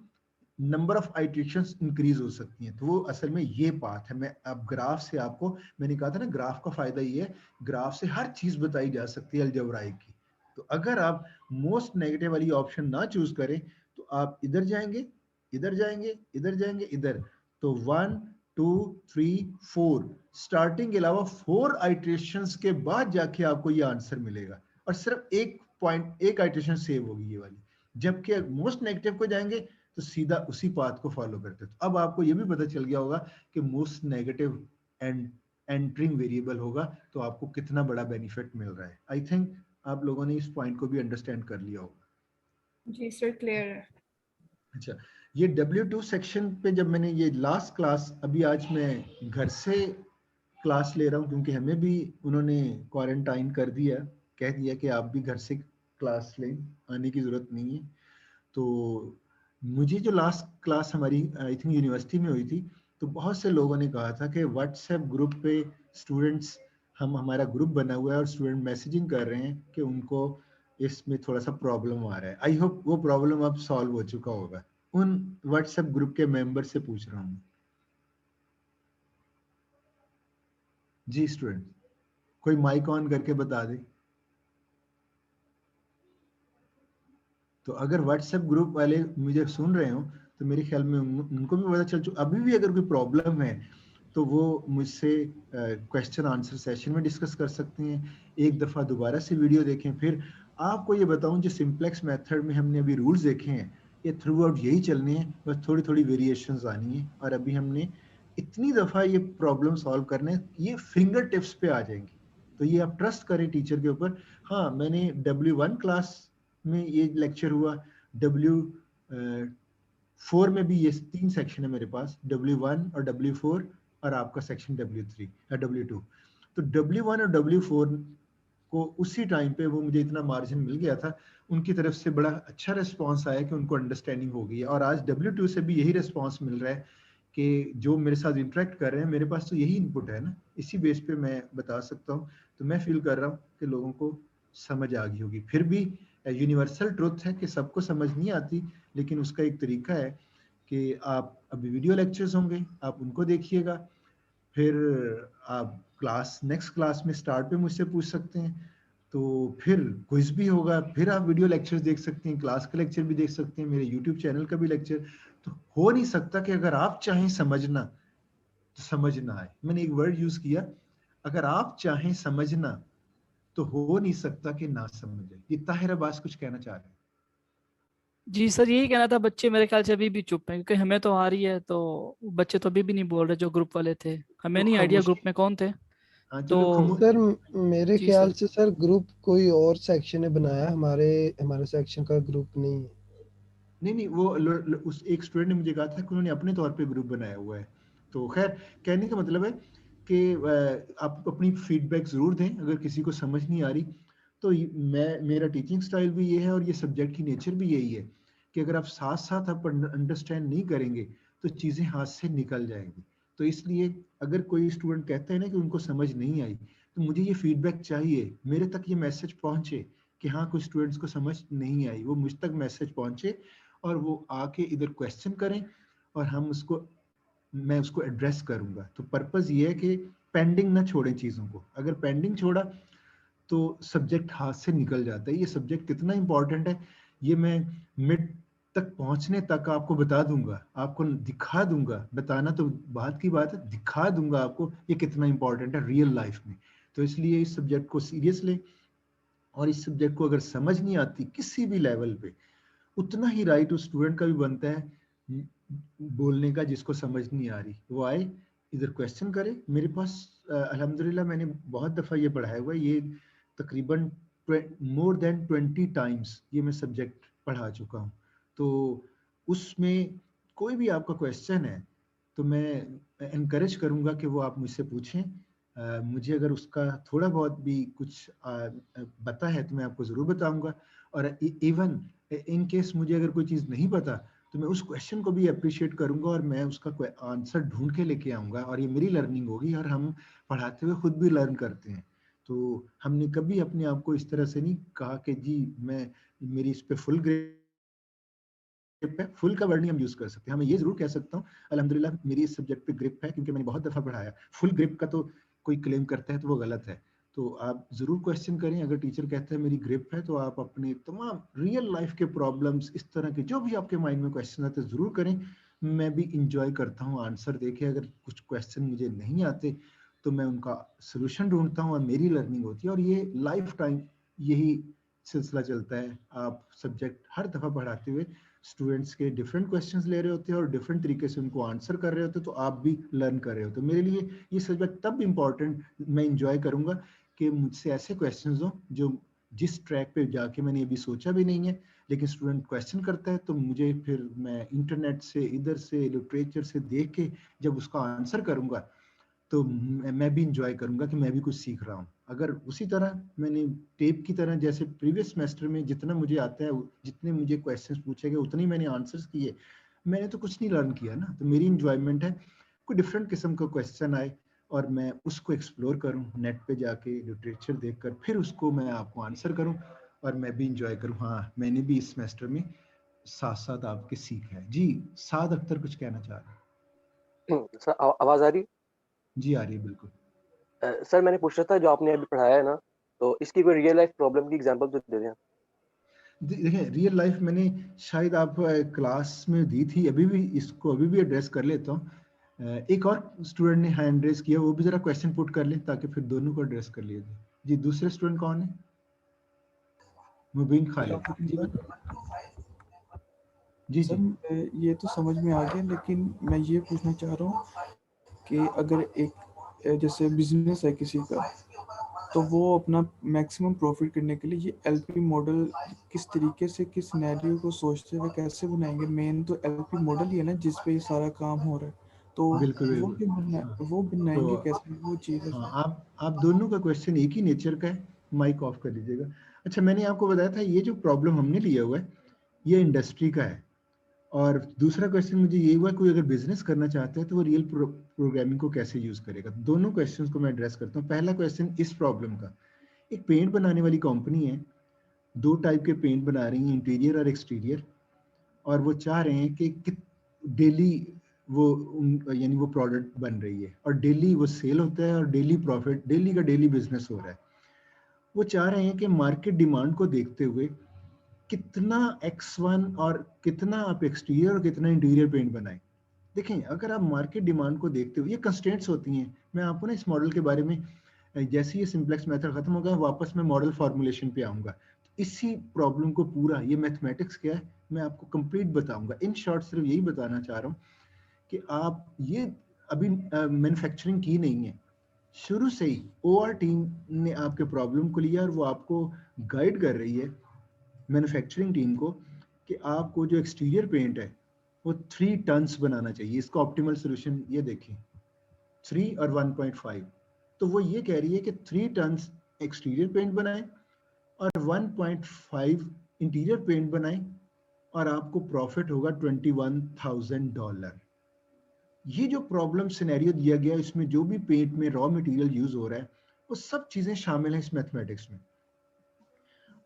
नंबर ऑफ आइट्रेशंस इंक्रीज हो सकती हैं। तो वो असल में ये पाथ है। मैं अब ग्राफ से आपको, मैंने कहा था ना, ग्राफ का फायदा ये है, ग्राफ से हर चीज बताई जा सकती है अलजेब्राइक की। तो अगर आप मोस्ट नेगेटिव वाली ऑप्शन ना चूज करें तो आप इधर जाएंगे, इधर जाएंगे, इधर जाएंगे, इधर। तो 1 2 3 4 स्टार्टिंग के अलावा 4 आइट्रेशंस के बाद जाके आपको ये आंसर मिलेगा, और सिर्फ एक पॉइंट, एक आइट्रेशन सेव होगी ये वाली। जबकि मोस्ट नेगेटिव को जाएंगे तो सीधा उसी पाथ को फॉलो करते। तो अब आपको ये भी पता चल गया होगा कि most negative and entering variable होगा तो आपको कितना बड़ा बेनिफिट मिल रहा है। आई थिंक आप लोगों ने इस पॉइंट को भी अंडरस्टैंड कर लिया होगा। जी सर, क्लियर है। अच्छा, ये W2 सेक्शन पे जब मैंने ये लास्ट क्लास, अभी आज मैं घर से क्लास ले रहा हूँ क्योंकि हमें भी उन्होंने क्वारंटाइन कर दिया, कह दिया कि आप भी घर से क्लास लें, आने की जरूरत नहीं है। तो मुझे जो लास्ट क्लास हमारी आई थिंक यूनिवर्सिटी में हुई थी, तो बहुत से लोगों ने कहा था कि व्हाट्सएप ग्रुप पे स्टूडेंट्स, हमारा ग्रुप बना हुआ है और स्टूडेंट मैसेजिंग कर रहे हैं कि उनको इसमें थोड़ा सा प्रॉब्लम आ रहा है। आई होप वो प्रॉब्लम अब सॉल्व हो चुका होगा। उन व्हाट्सएप ग्रुप के मेंबर से पूछ रहा हूँ जी। स्टूडेंट कोई माइक ऑन करके बता दे। तो अगर व्हाट्सएप ग्रुप वाले मुझे सुन रहे हो तो मेरे ख्याल में उनको भी पता चल चुका। अभी भी अगर कोई प्रॉब्लम है तो वो मुझसे क्वेश्चन आंसर सेशन में डिस्कस कर सकते हैं। एक दफ़ा दोबारा से वीडियो देखें। फिर आपको ये बताऊं, जो सिंप्लेक्स मेथड में हमने अभी रूल्स देखे हैं ये थ्रू आउट यही चलने हैं, बस थोड़ी थोड़ी वेरिएशंस आनी है। और अभी हमने इतनी दफ़ा ये प्रॉब्लम सॉल्व करने, ये फिंगर टिप्स पे आ जाएंगी। तो ये आप ट्रस्ट करें टीचर के ऊपर। हाँ, मैंने W1 क्लास में ये लेक्चर हुआ, W4 में भी ये 3 सेक्शन है मेरे पास, W1 और W4 और आपका सेक्शन W3 या W2। तो W1 और W4 को उसी टाइम पे वो मुझे इतना मार्जिन मिल गया था, उनकी तरफ से बड़ा अच्छा रिस्पांस आया कि उनको अंडरस्टैंडिंग हो गई है। और आज W2 से भी यही रिस्पांस मिल रहा है कि जो मेरे साथ इंटरेक्ट कर रहे हैं, मेरे पास तो यही इनपुट है ना, इसी बेस पे मैं बता सकता हूँ। तो मैं फील कर रहा हूँ कि लोगों को समझ आ गई होगी। फिर भी यूनिवर्सल ट्रुथ है कि सबको समझ नहीं आती, लेकिन उसका एक तरीका है कि आप अभी वीडियो लेक्चर्स होंगे, आप उनको देखिएगा, फिर आप नेक्स्ट क्लास में स्टार्ट पे मुझसे पूछ सकते हैं, तो फिर क्विज भी होगा, फिर आप वीडियो लेक्चर्स देख सकते हैं, क्लास का लेक्चर भी देख सकते हैं, मेरे यूट्यूब चैनल का भी लेक्चर। तो हो नहीं सकता कि अगर आप चाहें समझना तो समझ ना आए। मैंने एक वर्ड यूज किया, अगर आप चाहें समझना तो हो नहीं सकता कि ना समझ आए। ये ताहिर अब्बास कुछ कहना चाह रहे हैं। जी सर, यही कहना था। बच्चे मेरे ख्याल से अभी भी चुप हैं, क्योंकि हमें तो आ रही है, तो बच्चे तो अभी भी नहीं बोल रहे जो ग्रुप वाले थे। हमें तो नहीं आइडिया ग्रुप खामोशी, में कौन थे। हाँ तो चलो खामोश। सर मेरे जी ख्याल सर। से सर ग्रुप कोई और सेक्शन ने बनाया, हमारे हमारे सेक्शन का ग्रुप नहीं है। नहीं, वो उस एक स्टूडेंट ने मुझे कहा था कि उन्होंने अपने तौर पे ग्रुप बनाया हुआ है। तो खैर, कहने का मतलब है कि आप अपनी फीडबैक ज़रूर दें अगर किसी को समझ नहीं आ रही। तो मेरा टीचिंग स्टाइल भी ये है और ये सब्जेक्ट की नेचर भी यही है कि अगर आप साथ साथ आप अंडरस्टैंड नहीं करेंगे तो चीज़ें हाथ से निकल जाएंगी। तो इसलिए अगर कोई स्टूडेंट कहते हैं ना कि उनको समझ नहीं आई, तो मुझे ये फीडबैक चाहिए, मेरे तक ये मैसेज पहुंचे कि हाँ कुछ स्टूडेंट्स को समझ नहीं आई, वो मुझ तक मैसेज पहुंचे और वो आके इधर क्वेश्चन करें और मैं उसको एड्रेस करूंगा। तो पर्पस ये है कि पेंडिंग ना छोड़ें चीज़ों को। अगर पेंडिंग छोड़ा तो सब्जेक्ट हाथ से निकल जाता है। ये सब्जेक्ट कितना इंपॉर्टेंट है ये मैं मिड तक पहुंचने तक आपको बता दूंगा, आपको दिखा दूंगा। बताना तो बात की बात है, दिखा दूंगा आपको ये कितना इंपॉर्टेंट है रियल लाइफ में। तो इसलिए इस सब्जेक्ट को सीरियस लें, और इस सब्जेक्ट को अगर समझ नहीं आती किसी भी लेवल पे, उतना ही राइट उस स्टूडेंट का भी बनता है बोलने का जिसको समझ नहीं आ रही। वो आए, इधर क्वेश्चन करे। मेरे पास अल्हम्दुलिल्लाह मैंने बहुत दफ़ा ये पढ़ाया हुआ है, ये तकरीबन मोर देन 20 टाइम्स ये मैं सब्जेक्ट पढ़ा चुका हूँ। तो उसमें कोई भी आपका क्वेश्चन है तो मैं इनकरेज करूँगा कि वो आप मुझसे पूछें। मुझे अगर उसका थोड़ा बहुत भी कुछ पता है तो मैं आपको ज़रूर बताऊंगा। और इवन इन केस मुझे अगर कोई चीज़ नहीं पता तो मैं उस क्वेश्चन को भी अप्रिशिएट करूंगा और मैं उसका आंसर ढूंढ के लेके आऊंगा, और ये मेरी लर्निंग होगी और हम पढ़ाते हुए खुद भी लर्न करते हैं। तो हमने कभी अपने आप को इस तरह से नहीं कहा कि जी मेरी इस पे फुल ग्रिप है। फुल का वर्ड नहीं हम यूज कर सकते। हाँ, मैं ये जरूर कह सकता हूँ अल्हम्दुलिल्लाह मेरी इस सब्जेक्ट पे ग्रिप है, क्योंकि मैंने बहुत दफा पढ़ाया। फुल ग्रिप का तो कोई क्लेम करता है तो वो गलत है। तो आप जरूर क्वेश्चन करें। अगर टीचर कहता है मेरी ग्रिप है, तो आप अपने तमाम रियल लाइफ के प्रॉब्लम्स, इस तरह के जो भी आपके माइंड में क्वेश्चन आते हैं जरूर करें। मैं भी इंजॉय करता हूँ आंसर देके। अगर कुछ क्वेश्चन मुझे नहीं आते तो मैं उनका सोल्यूशन ढूंढता हूँ और मेरी लर्निंग होती है। और ये लाइफ टाइम यही सिलसिला चलता है। आप सब्जेक्ट हर दफा पढ़ाते हुए स्टूडेंट्स के डिफरेंट क्वेश्चंस ले रहे होते हैं और डिफरेंट तरीके से उनको आंसर कर रहे होते हैं, तो आप भी लर्न कर रहे हो। तो मेरे लिए ये सब्जेक्ट तब इम्पॉर्टेंट मैं इंजॉय करूंगा कि मुझसे ऐसे क्वेश्चंस हो जो जिस ट्रैक पे जाके मैंने अभी सोचा भी नहीं है, लेकिन स्टूडेंट क्वेश्चन करता है तो मुझे फिर मैं इंटरनेट से, इधर से, लिटरेचर से देख के जब उसका आंसर करूंगा तो मैं भी इंजॉय करूंगा कि मैं भी कुछ सीख रहा हूँ। अगर उसी तरह मैंने टेप की तरह जैसे प्रीवियस सेमेस्टर में जितना मुझे आता है, जितने मुझे क्वेश्चंस पूछे गए उतने ही मैंने आंसर्स किए, मैंने तो कुछ नहीं लर्न किया ना। तो मेरी इंजॉयमेंट है कोई डिफरेंट किस्म का क्वेश्चन आए और मैं उसको एक्सप्लोर करूँ, नेट पे जाके लिटरेचर देखकर फिर उसको मैं आपको आंसर करूँ और मैं भी इंजॉय करूँ। हाँ, मैंने भी इस सेमेस्टर में साथ साथ आपके सीखा है। जी, साद अख्तर कुछ कहना चाह रहे हैं। सर आवाज आ रही? जी आ रही है, बिल्कुल। सर मैंने पूछ रहा था जो आपने अभी पढ़ाया है ना, तो इसकी कोई रियल लाइफ प्रॉब्लम की एग्जांपल तो दे दें। देखें रियल लाइफ मैंने शायद आप क्लास में दी थी, अभी भी एड्रेस कर लेता हूँ। एक और स्टूडेंट ने हैंड रेज किया, वो भी जरा क्वेश्चन पुट कर ले ताकि फिर दोनों को एड्रेस कर लिया जाए। जी दूसरे स्टूडेंट कौन है? मुबीन खालिद जी जी। सर ये तो समझ में आ गया, लेकिन मैं ये पूछना चाह रहा हूँ कि अगर एक जैसे बिजनेस है किसी का, तो वो अपना मैक्सिमम प्रॉफिट करने के लिए ये एलपी मॉडल किस तरीके से, किस सिनेरियो को सोचते हुए कैसे बनाएंगे? मेन तो एलपी मॉडल ही है ना जिस पे ये सारा काम हो रहा है, तो बिल्कुल वो वो बनाएंगे तो कैसे वो चीज़? हाँ, आप दोनों का क्वेश्चन एक ही नेचर का है। माइक ऑफ कर दीजिएगा। अच्छा, मैंने आपको बताया था ये जो प्रॉब्लम हमने लिया हुआ है ये इंडस्ट्री का है, और दूसरा क्वेश्चन मुझे ये हुआ कोई अगर बिजनेस करना चाहता है तो वो रियल प्रोग्रामिंग को कैसे यूज करेगा। दोनों क्वेश्चंस को मैं एड्रेस करता हूँ। पहला क्वेश्चन इस प्रॉब्लम का, एक पेंट बनाने वाली कंपनी है, 2 टाइप के पेंट बना रही है, इंटीरियर और एक्सटीरियर, और वो चाह रहे हैं कि डेली वो यानी वो प्रोडक्ट बन रही है और डेली वो सेल होता है और डेली प्रॉफिट, डेली का डेली बिजनेस हो रहा है। वो चाह रहे हैं कि मार्केट डिमांड को देखते हुए कितना X1 और कितना आप एक्सटीरियर और कितना इंटीरियर पेंट बनाएं। देखें, अगर आप मार्केट डिमांड को देखते हो, ये कंस्ट्रेंट्स होती हैं। मैं आपको ना इस मॉडल के बारे में, जैसे ये सिंप्लेक्स मेथड खत्म होगा वापस मैं मॉडल फॉर्मुलेशन पे आऊंगा, तो इसी प्रॉब्लम को पूरा, ये मैथमेटिक्स क्या है मैं आपको कंप्लीट बताऊंगा। इन शॉर्ट सिर्फ यही बताना चाह रहा हूँ कि आप ये अभी मैन्युफैक्चरिंग की नहीं है, शुरू से ही OR टीम ने आपके प्रॉब्लम को लिया और वो आपको गाइड कर रही है, मैन्युफैक्चरिंग टीम को, कि आपको जो एक्सटीरियर पेंट है वो 3 टन्स बनाना चाहिए। इसका ऑप्टिमल सोल्यूशन ये देखें, 3 और 1.5। तो वो ये कह रही है कि 3 टन्स एक्सटीरियर पेंट बनाएं और 1.5 इंटीरियर पेंट बनाएं और आपको प्रॉफिट होगा $21,000। ये जो प्रॉब्लम सिनेरियो दिया गया इसमें जो भी पेंट में रॉ मटेरियल यूज हो रहा है वो सब चीजें शामिल हैं इस मैथमेटिक्स में।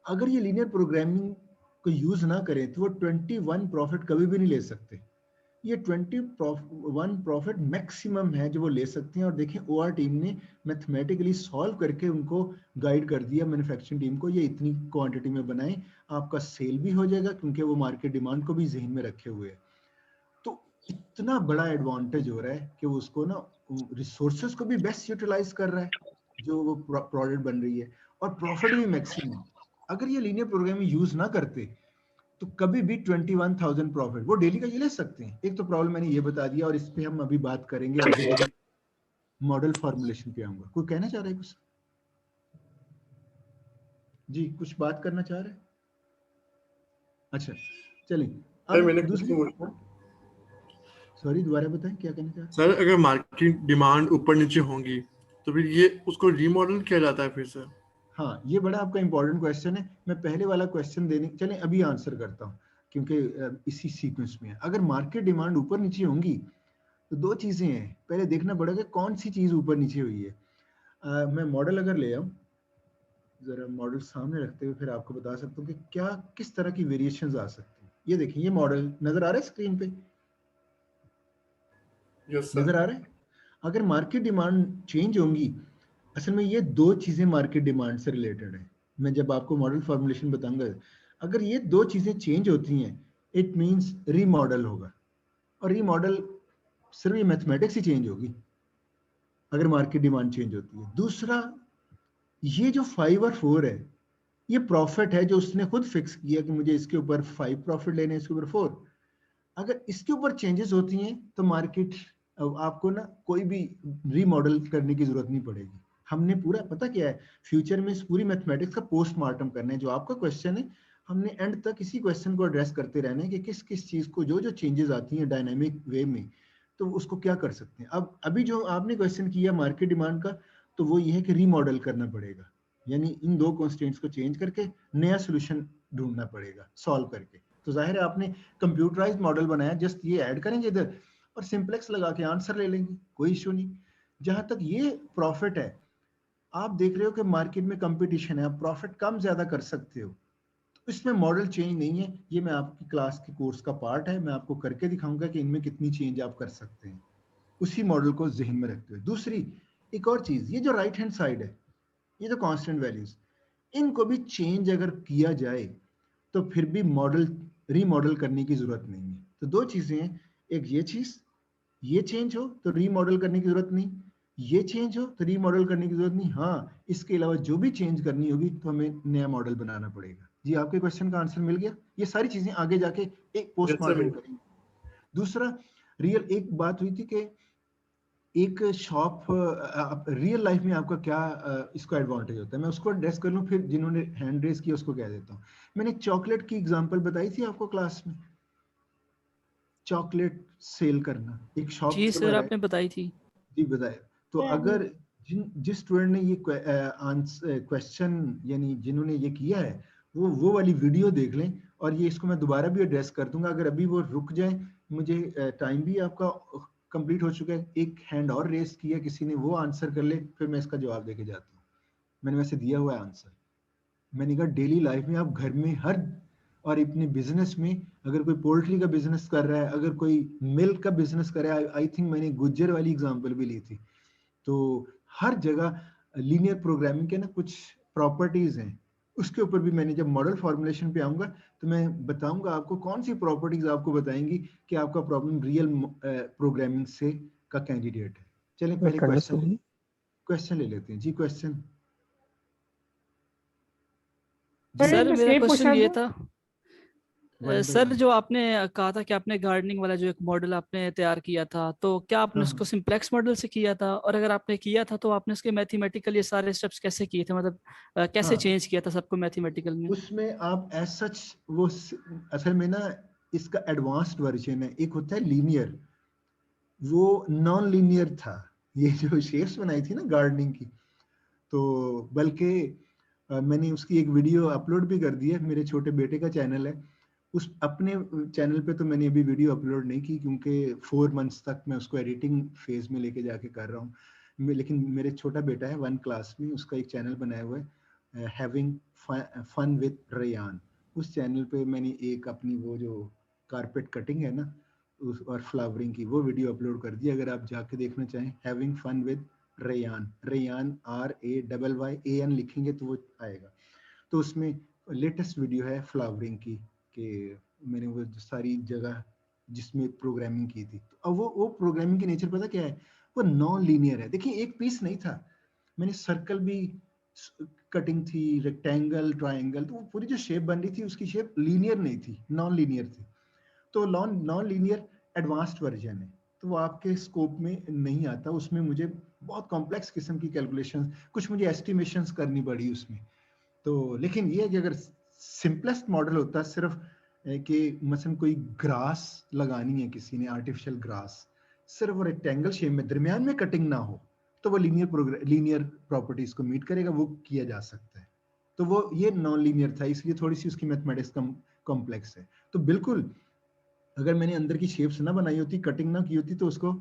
अगर ये लीनियर प्रोग्रामिंग को यूज ना करें तो वो 21 प्रॉफिट कभी भी नहीं ले सकते। ये 21 प्रॉफिट मैक्सिमम है जो वो ले सकते हैं। और देखें OR टीम ने मैथमेटिकली सॉल्व करके उनको गाइड कर दिया मैन्युफैक्चरिंग टीम को, ये इतनी क्वांटिटी में बनाएं, आपका सेल भी हो जाएगा क्योंकि वो मार्केट डिमांड को भी जहन में रखे हुए है। तो इतना बड़ा एडवांटेज हो रहा है कि वो उसको ना रिसोर्सेज को भी बेस्ट यूटिलाइज कर रहा है जो वो प्रोडक्ट बन रही है, और प्रॉफिट भी मैक्सिमम। अगर ये लीनियर प्रोग्रामिंग यूज ना करते तो कभी भी 21,000 प्रॉफिट वो डेली का ये ले सकते हैं। एक तो प्रॉब्लम मैंने ये बता दिया और इस पे हम अभी बात करेंगे आगे मॉडल फॉर्मुलेशन पे आऊंगा। कोई कहना चाह रहा है कुछ? जी कुछ बात करना चाह रहे हैं? अच्छा चलिए अब दूसरी, सॉरी दोबारा बताएं क्या कहना चाह रहे हैं? सर अगर मार्केट डिमांड ऊपर नीचे होंगी तो फिर ये उसको रीमॉडल किया जाता है फिर से? हाँ, ये बड़ा आपका इंपॉर्टेंट क्वेश्चन है। मैं पहले वाला क्वेश्चन देने चलें अभी आंसर करता हूँ क्योंकि इसी सीक्वेंस में है। अगर मार्केट डिमांड ऊपर नीचे होंगी तो 2 चीजें हैं, पहले देखना पड़ेगा कौन सी चीज ऊपर नीचे हुई है। मैं मॉडल अगर ले आऊँ, जरा मॉडल सामने रखते हुए फिर आपको बता सकता हूँ कि क्या किस तरह की वेरिएशंस आ सकती हैं। ये देखिए, ये मॉडल नजर आ रहा है स्क्रीन पे? नजर आ रहा है? अगर मार्केट डिमांड चेंज होंगी, असल में ये 2 चीजें मार्केट डिमांड से रिलेटेड है। मैं जब आपको मॉडल फॉर्मुलेशन बताऊंगा, अगर ये 2 चीजें चेंज होती हैं इट मींस रीमॉडल होगा। और रीमॉडल सिर्फ ये मैथमेटिक्स ही चेंज होगी अगर मार्केट डिमांड चेंज होती है। दूसरा, ये जो 5 और 4 है ये प्रॉफिट है जो उसने खुद फिक्स किया कि मुझे इसके ऊपर 5 प्रॉफिट लेने, इसके ऊपर 4। अगर इसके ऊपर चेंजेस होती हैं तो मार्केट आपको ना कोई भी रीमॉडल करने की जरूरत नहीं पड़ेगी। हमने पूरा पता क्या है, फ्यूचर में इस पूरी मैथमेटिक्स का पोस्टमार्टम करना है। जो आपका क्वेश्चन है हमने एंड तक इसी क्वेश्चन को एड्रेस करते रहना है कि किस किस चीज को जो जो चेंजेस आती हैं डायनामिक वे में तो उसको क्या कर सकते हैं। अब अभी जो आपने क्वेश्चन किया मार्केट डिमांड का, तो वो ये है कि रीमॉडल करना पड़ेगा, यानी इन 2 कॉन्स्टेंट्स को चेंज करके नया सोल्यूशन ढूंढना पड़ेगा सॉल्व करके। तो जाहिर है आपने कंप्यूटराइज्ड मॉडल बनाया, जस्ट ये ऐड करेंगे इधर और सिंप्लेक्स लगा के आंसर ले लेंगे, कोई इशू नहीं। जहां तक ये प्रॉफिट है, आप देख रहे हो कि मार्केट में कंपटीशन है, आप प्रॉफिट कम ज्यादा कर सकते हो, तो इसमें मॉडल चेंज नहीं है। ये मैं आपकी क्लास के कोर्स का पार्ट है, मैं आपको करके दिखाऊंगा कि इनमें कितनी चेंज आप कर सकते हैं उसी मॉडल को जहन में रखते हुए। दूसरी एक और चीज, ये जो राइट हैंड साइड है, ये जो कांस्टेंट वैल्यूज, इनको भी चेंज अगर किया जाए तो फिर भी मॉडल रीमॉडल करने की जरूरत नहीं है। तो दो चीजें हैं, एक ये चीज, ये चेंज हो तो रीमॉडल करने की जरूरत नहीं, ये चेंज हो तो रीमॉडल करने की जरूरत नहीं। हाँ, इसके अलावा जो भी चेंज करनी होगी तो हमें नया मॉडल बनाना पड़ेगा। जी, आपके क्वेश्चन का आंसर मिल गया। ये सारी चीजें आगे जाके एक पोस्टमार्टम करेंगे। दूसरा, रियल एक बात हुई थी कि एक शॉप रियल लाइफ में आपका क्या इसको एडवांटेज होता है, मैं उसको एड्रेस कर लूं, फिर जिन्होंने हैंड रेस किया उसको कह देता हूँ। मैंने चॉकलेट की एग्जांपल बताई थी आपको क्लास में, चॉकलेट सेल करना, एक शॉप जी सर आपने बताई थी। जी बताया। तो अगर जिस स्टूडेंट ने ये क्वेश्चन यानी जिन्होंने ये किया है वो वाली वीडियो देख लें, और ये इसको मैं दोबारा भी एड्रेस कर दूंगा। अगर अभी वो रुक जाए, मुझे टाइम भी आपका कंप्लीट हो चुका है, एक हैंड और रेस किया किसी ने, वो आंसर कर ले, फिर मैं इसका जवाब देके जाता हूँ। मैंने वैसे दिया हुआ है आंसर। मैंने कहा डेली लाइफ में आप घर में हर और अपने बिजनेस में, अगर कोई पोल्ट्री का बिजनेस कर रहा है, अगर कोई मिल्क का बिजनेस कर रहा है, आई थिंक मैंने गुज्जर वाली एग्जांपल भी ली थी, तो हर जगह लीनियर प्रोग्रामिंग के ना कुछ प्रॉपर्टीज हैं, उसके ऊपर भी मैंने जब मॉडल फॉर्मुलेशन पे आऊंगा तो मैं बताऊंगा आपको कौन सी प्रॉपर्टीज आपको बताएंगी कि आपका प्रॉब्लम रियल प्रोग्रामिंग से का कैंडिडेट है। चलें पहले क्वेश्चन ले लेते हैं। जी क्वेश्चन सर मेरा क्वेश्चन ये था One by सर one. जो आपने कहा था कि आपने गार्डनिंग वाला जो एक मॉडल आपने तैयार किया था, तो क्या आपने उसको सिंप्लेक्स मॉडल से किया था, और अगर आपने किया था तो आपने उसके मैथमेटिकल ये सारे स्टेप्स कैसे किए थे, मतलब कैसे चेंज किया था सबको मैथमेटिकल में? उसमें आप एज सच वो असल में ना इसका एडवांस्ड वर्जन है, एक होता है लीनियर, वो नॉन लीनियर था। ये जो शेप्स बनाई थी ना गार्डनिंग की, तो बल्कि मैंने उसकी एक वीडियो अपलोड भी कर दी है, मेरे छोटे बेटे का चैनल है, उस अपने चैनल पे तो मैंने अभी वीडियो अपलोड नहीं की क्योंकि 4 मंथ्स तक मैं उसको एडिटिंग फेज में लेके जाके कर रहा हूँ। लेकिन मेरे छोटा बेटा है 1 क्लास में, उसका एक चैनल बनाया हुआ है हैविंग फन विद रेयान। उस चैनल पे मैंने एक अपनी वो जो कारपेट कटिंग है ना और फ्लावरिंग की वो वीडियो अपलोड कर दी। अगर आप जाके देखना चाहें, having fun with Rayyan, Rayyan RAYYAN लिखेंगे तो वो आएगा। तो उसमें लेटेस्ट वीडियो है फ्लावरिंग की, कि मैंने वो सारी जगह जिसमें प्रोग्रामिंग की थी। तो अब वो प्रोग्रामिंग की नेचर पता क्या है, वो नॉन लीनियर है। देखिए एक पीस नहीं था, मैंने सर्कल भी कटिंग थी, रेक्टेंगल, ट्रायंगल, तो वो पूरी जो शेप बन रही थी उसकी शेप लीनियर नहीं थी, नॉन लीनियर थी। तो नॉन लीनियर एडवांस्ड वर्जन है, तो वो आपके स्कोप में नहीं आता। उसमें मुझे बहुत कॉम्प्लेक्स किस्म की कैलकुलेशन, कुछ मुझे एस्टिमेशंस करनी पड़ी उसमें। तो लेकिन ये कि अगर सिंपलेस्ट मॉडल होता सिर्फ कि मसलन कोई ग्रास लगानी है किसी ने, आर्टिफिशियल ग्रास, सिर्फ वो रेक्टेंगल शेप में दरमियान में कटिंग ना हो, तो वो लीनियर प्रॉपर्टीज को मीट करेगा, वो किया जा सकता है। तो वो ये नॉन लीनियर था, इसलिए थोड़ी सी उसकी मैथमेटिक्स कम कॉम्प्लेक्स है। तो बिल्कुल अगर मैंने अंदर की शेप्स ना बनाई होती, कटिंग ना की होती, तो उसको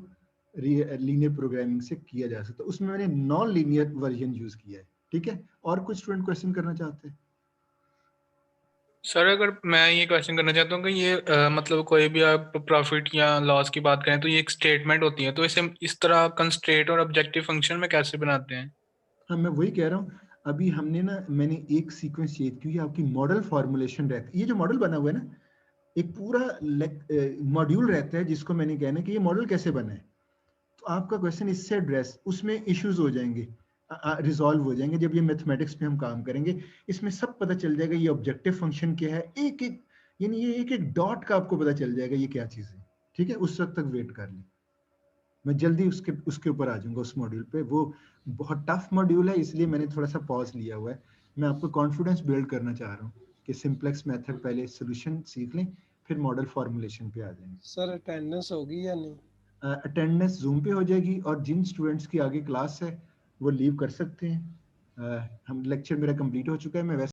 लीनियर प्रोग्रामिंग से किया जा सकता। उसमें मैंने नॉन लीनियर वर्जन यूज किया है। ठीक है, और कुछ स्टूडेंट क्वेश्चन करना चाहते हैं? सर अगर मैं ये क्वेश्चन करना चाहता हूँ कि ये मतलब कोई भी आप प्रॉफिट या लॉस की बात करें तो ये एक स्टेटमेंट होती है, तो इसे इस तरह कंस्ट्रेंट और ऑब्जेक्टिव फंक्शन में कैसे बनाते हैं? हाँ, मैं वही कह रहा हूँ। अभी हमने ना, मैंने एक सीक्वेंस चेक की, आपकी मॉडल फॉर्मुलेशन रहती है। ये जो मॉडल बना हुआ है ना, एक पूरा मॉड्यूल रहता है जिसको मैंने कहना कि ये मॉडल कैसे बना है। तो आपका क्वेश्चन इससे एड्रेस, उसमें इश्यूज हो जाएंगे, रिजॉल्व हो जाएंगे जब ये मैथमेटिक्स पे हम काम करेंगे। इसमें सब पता चल जाएगा, ये ऑब्जेक्टिव फंक्शन क्या है, एक एक यानी ये एक एक डॉट का आपको पता चल जाएगा ये क्या चीज़ है। ठीक है, उस वक्त तक वेट कर लें, मैं जल्दी उसके ऊपर आ जाऊंगा उस मॉड्यूल पे। वो बहुत टफ मॉड्यूल है, इसलिए मैंने थोड़ा सा पॉज लिया हुआ है। मैं आपको कॉन्फिडेंस बिल्ड करना चाह रहा हूँ कि सिंप्लेक्स मेथड पहले सोल्यूशन सीख लें, फिर मॉडल फॉर्मुलेशन पे आ जाएंगे। सर अटेंडेंस होगी या नहीं? अटेंडेंस जूम पे हो जाएगी, और जिन स्टूडेंट्स की आगे क्लास है वो लीव कर सकते हैं। हम लेक्चर मेरा कंप्लीट हो चुका है। मैं वैसे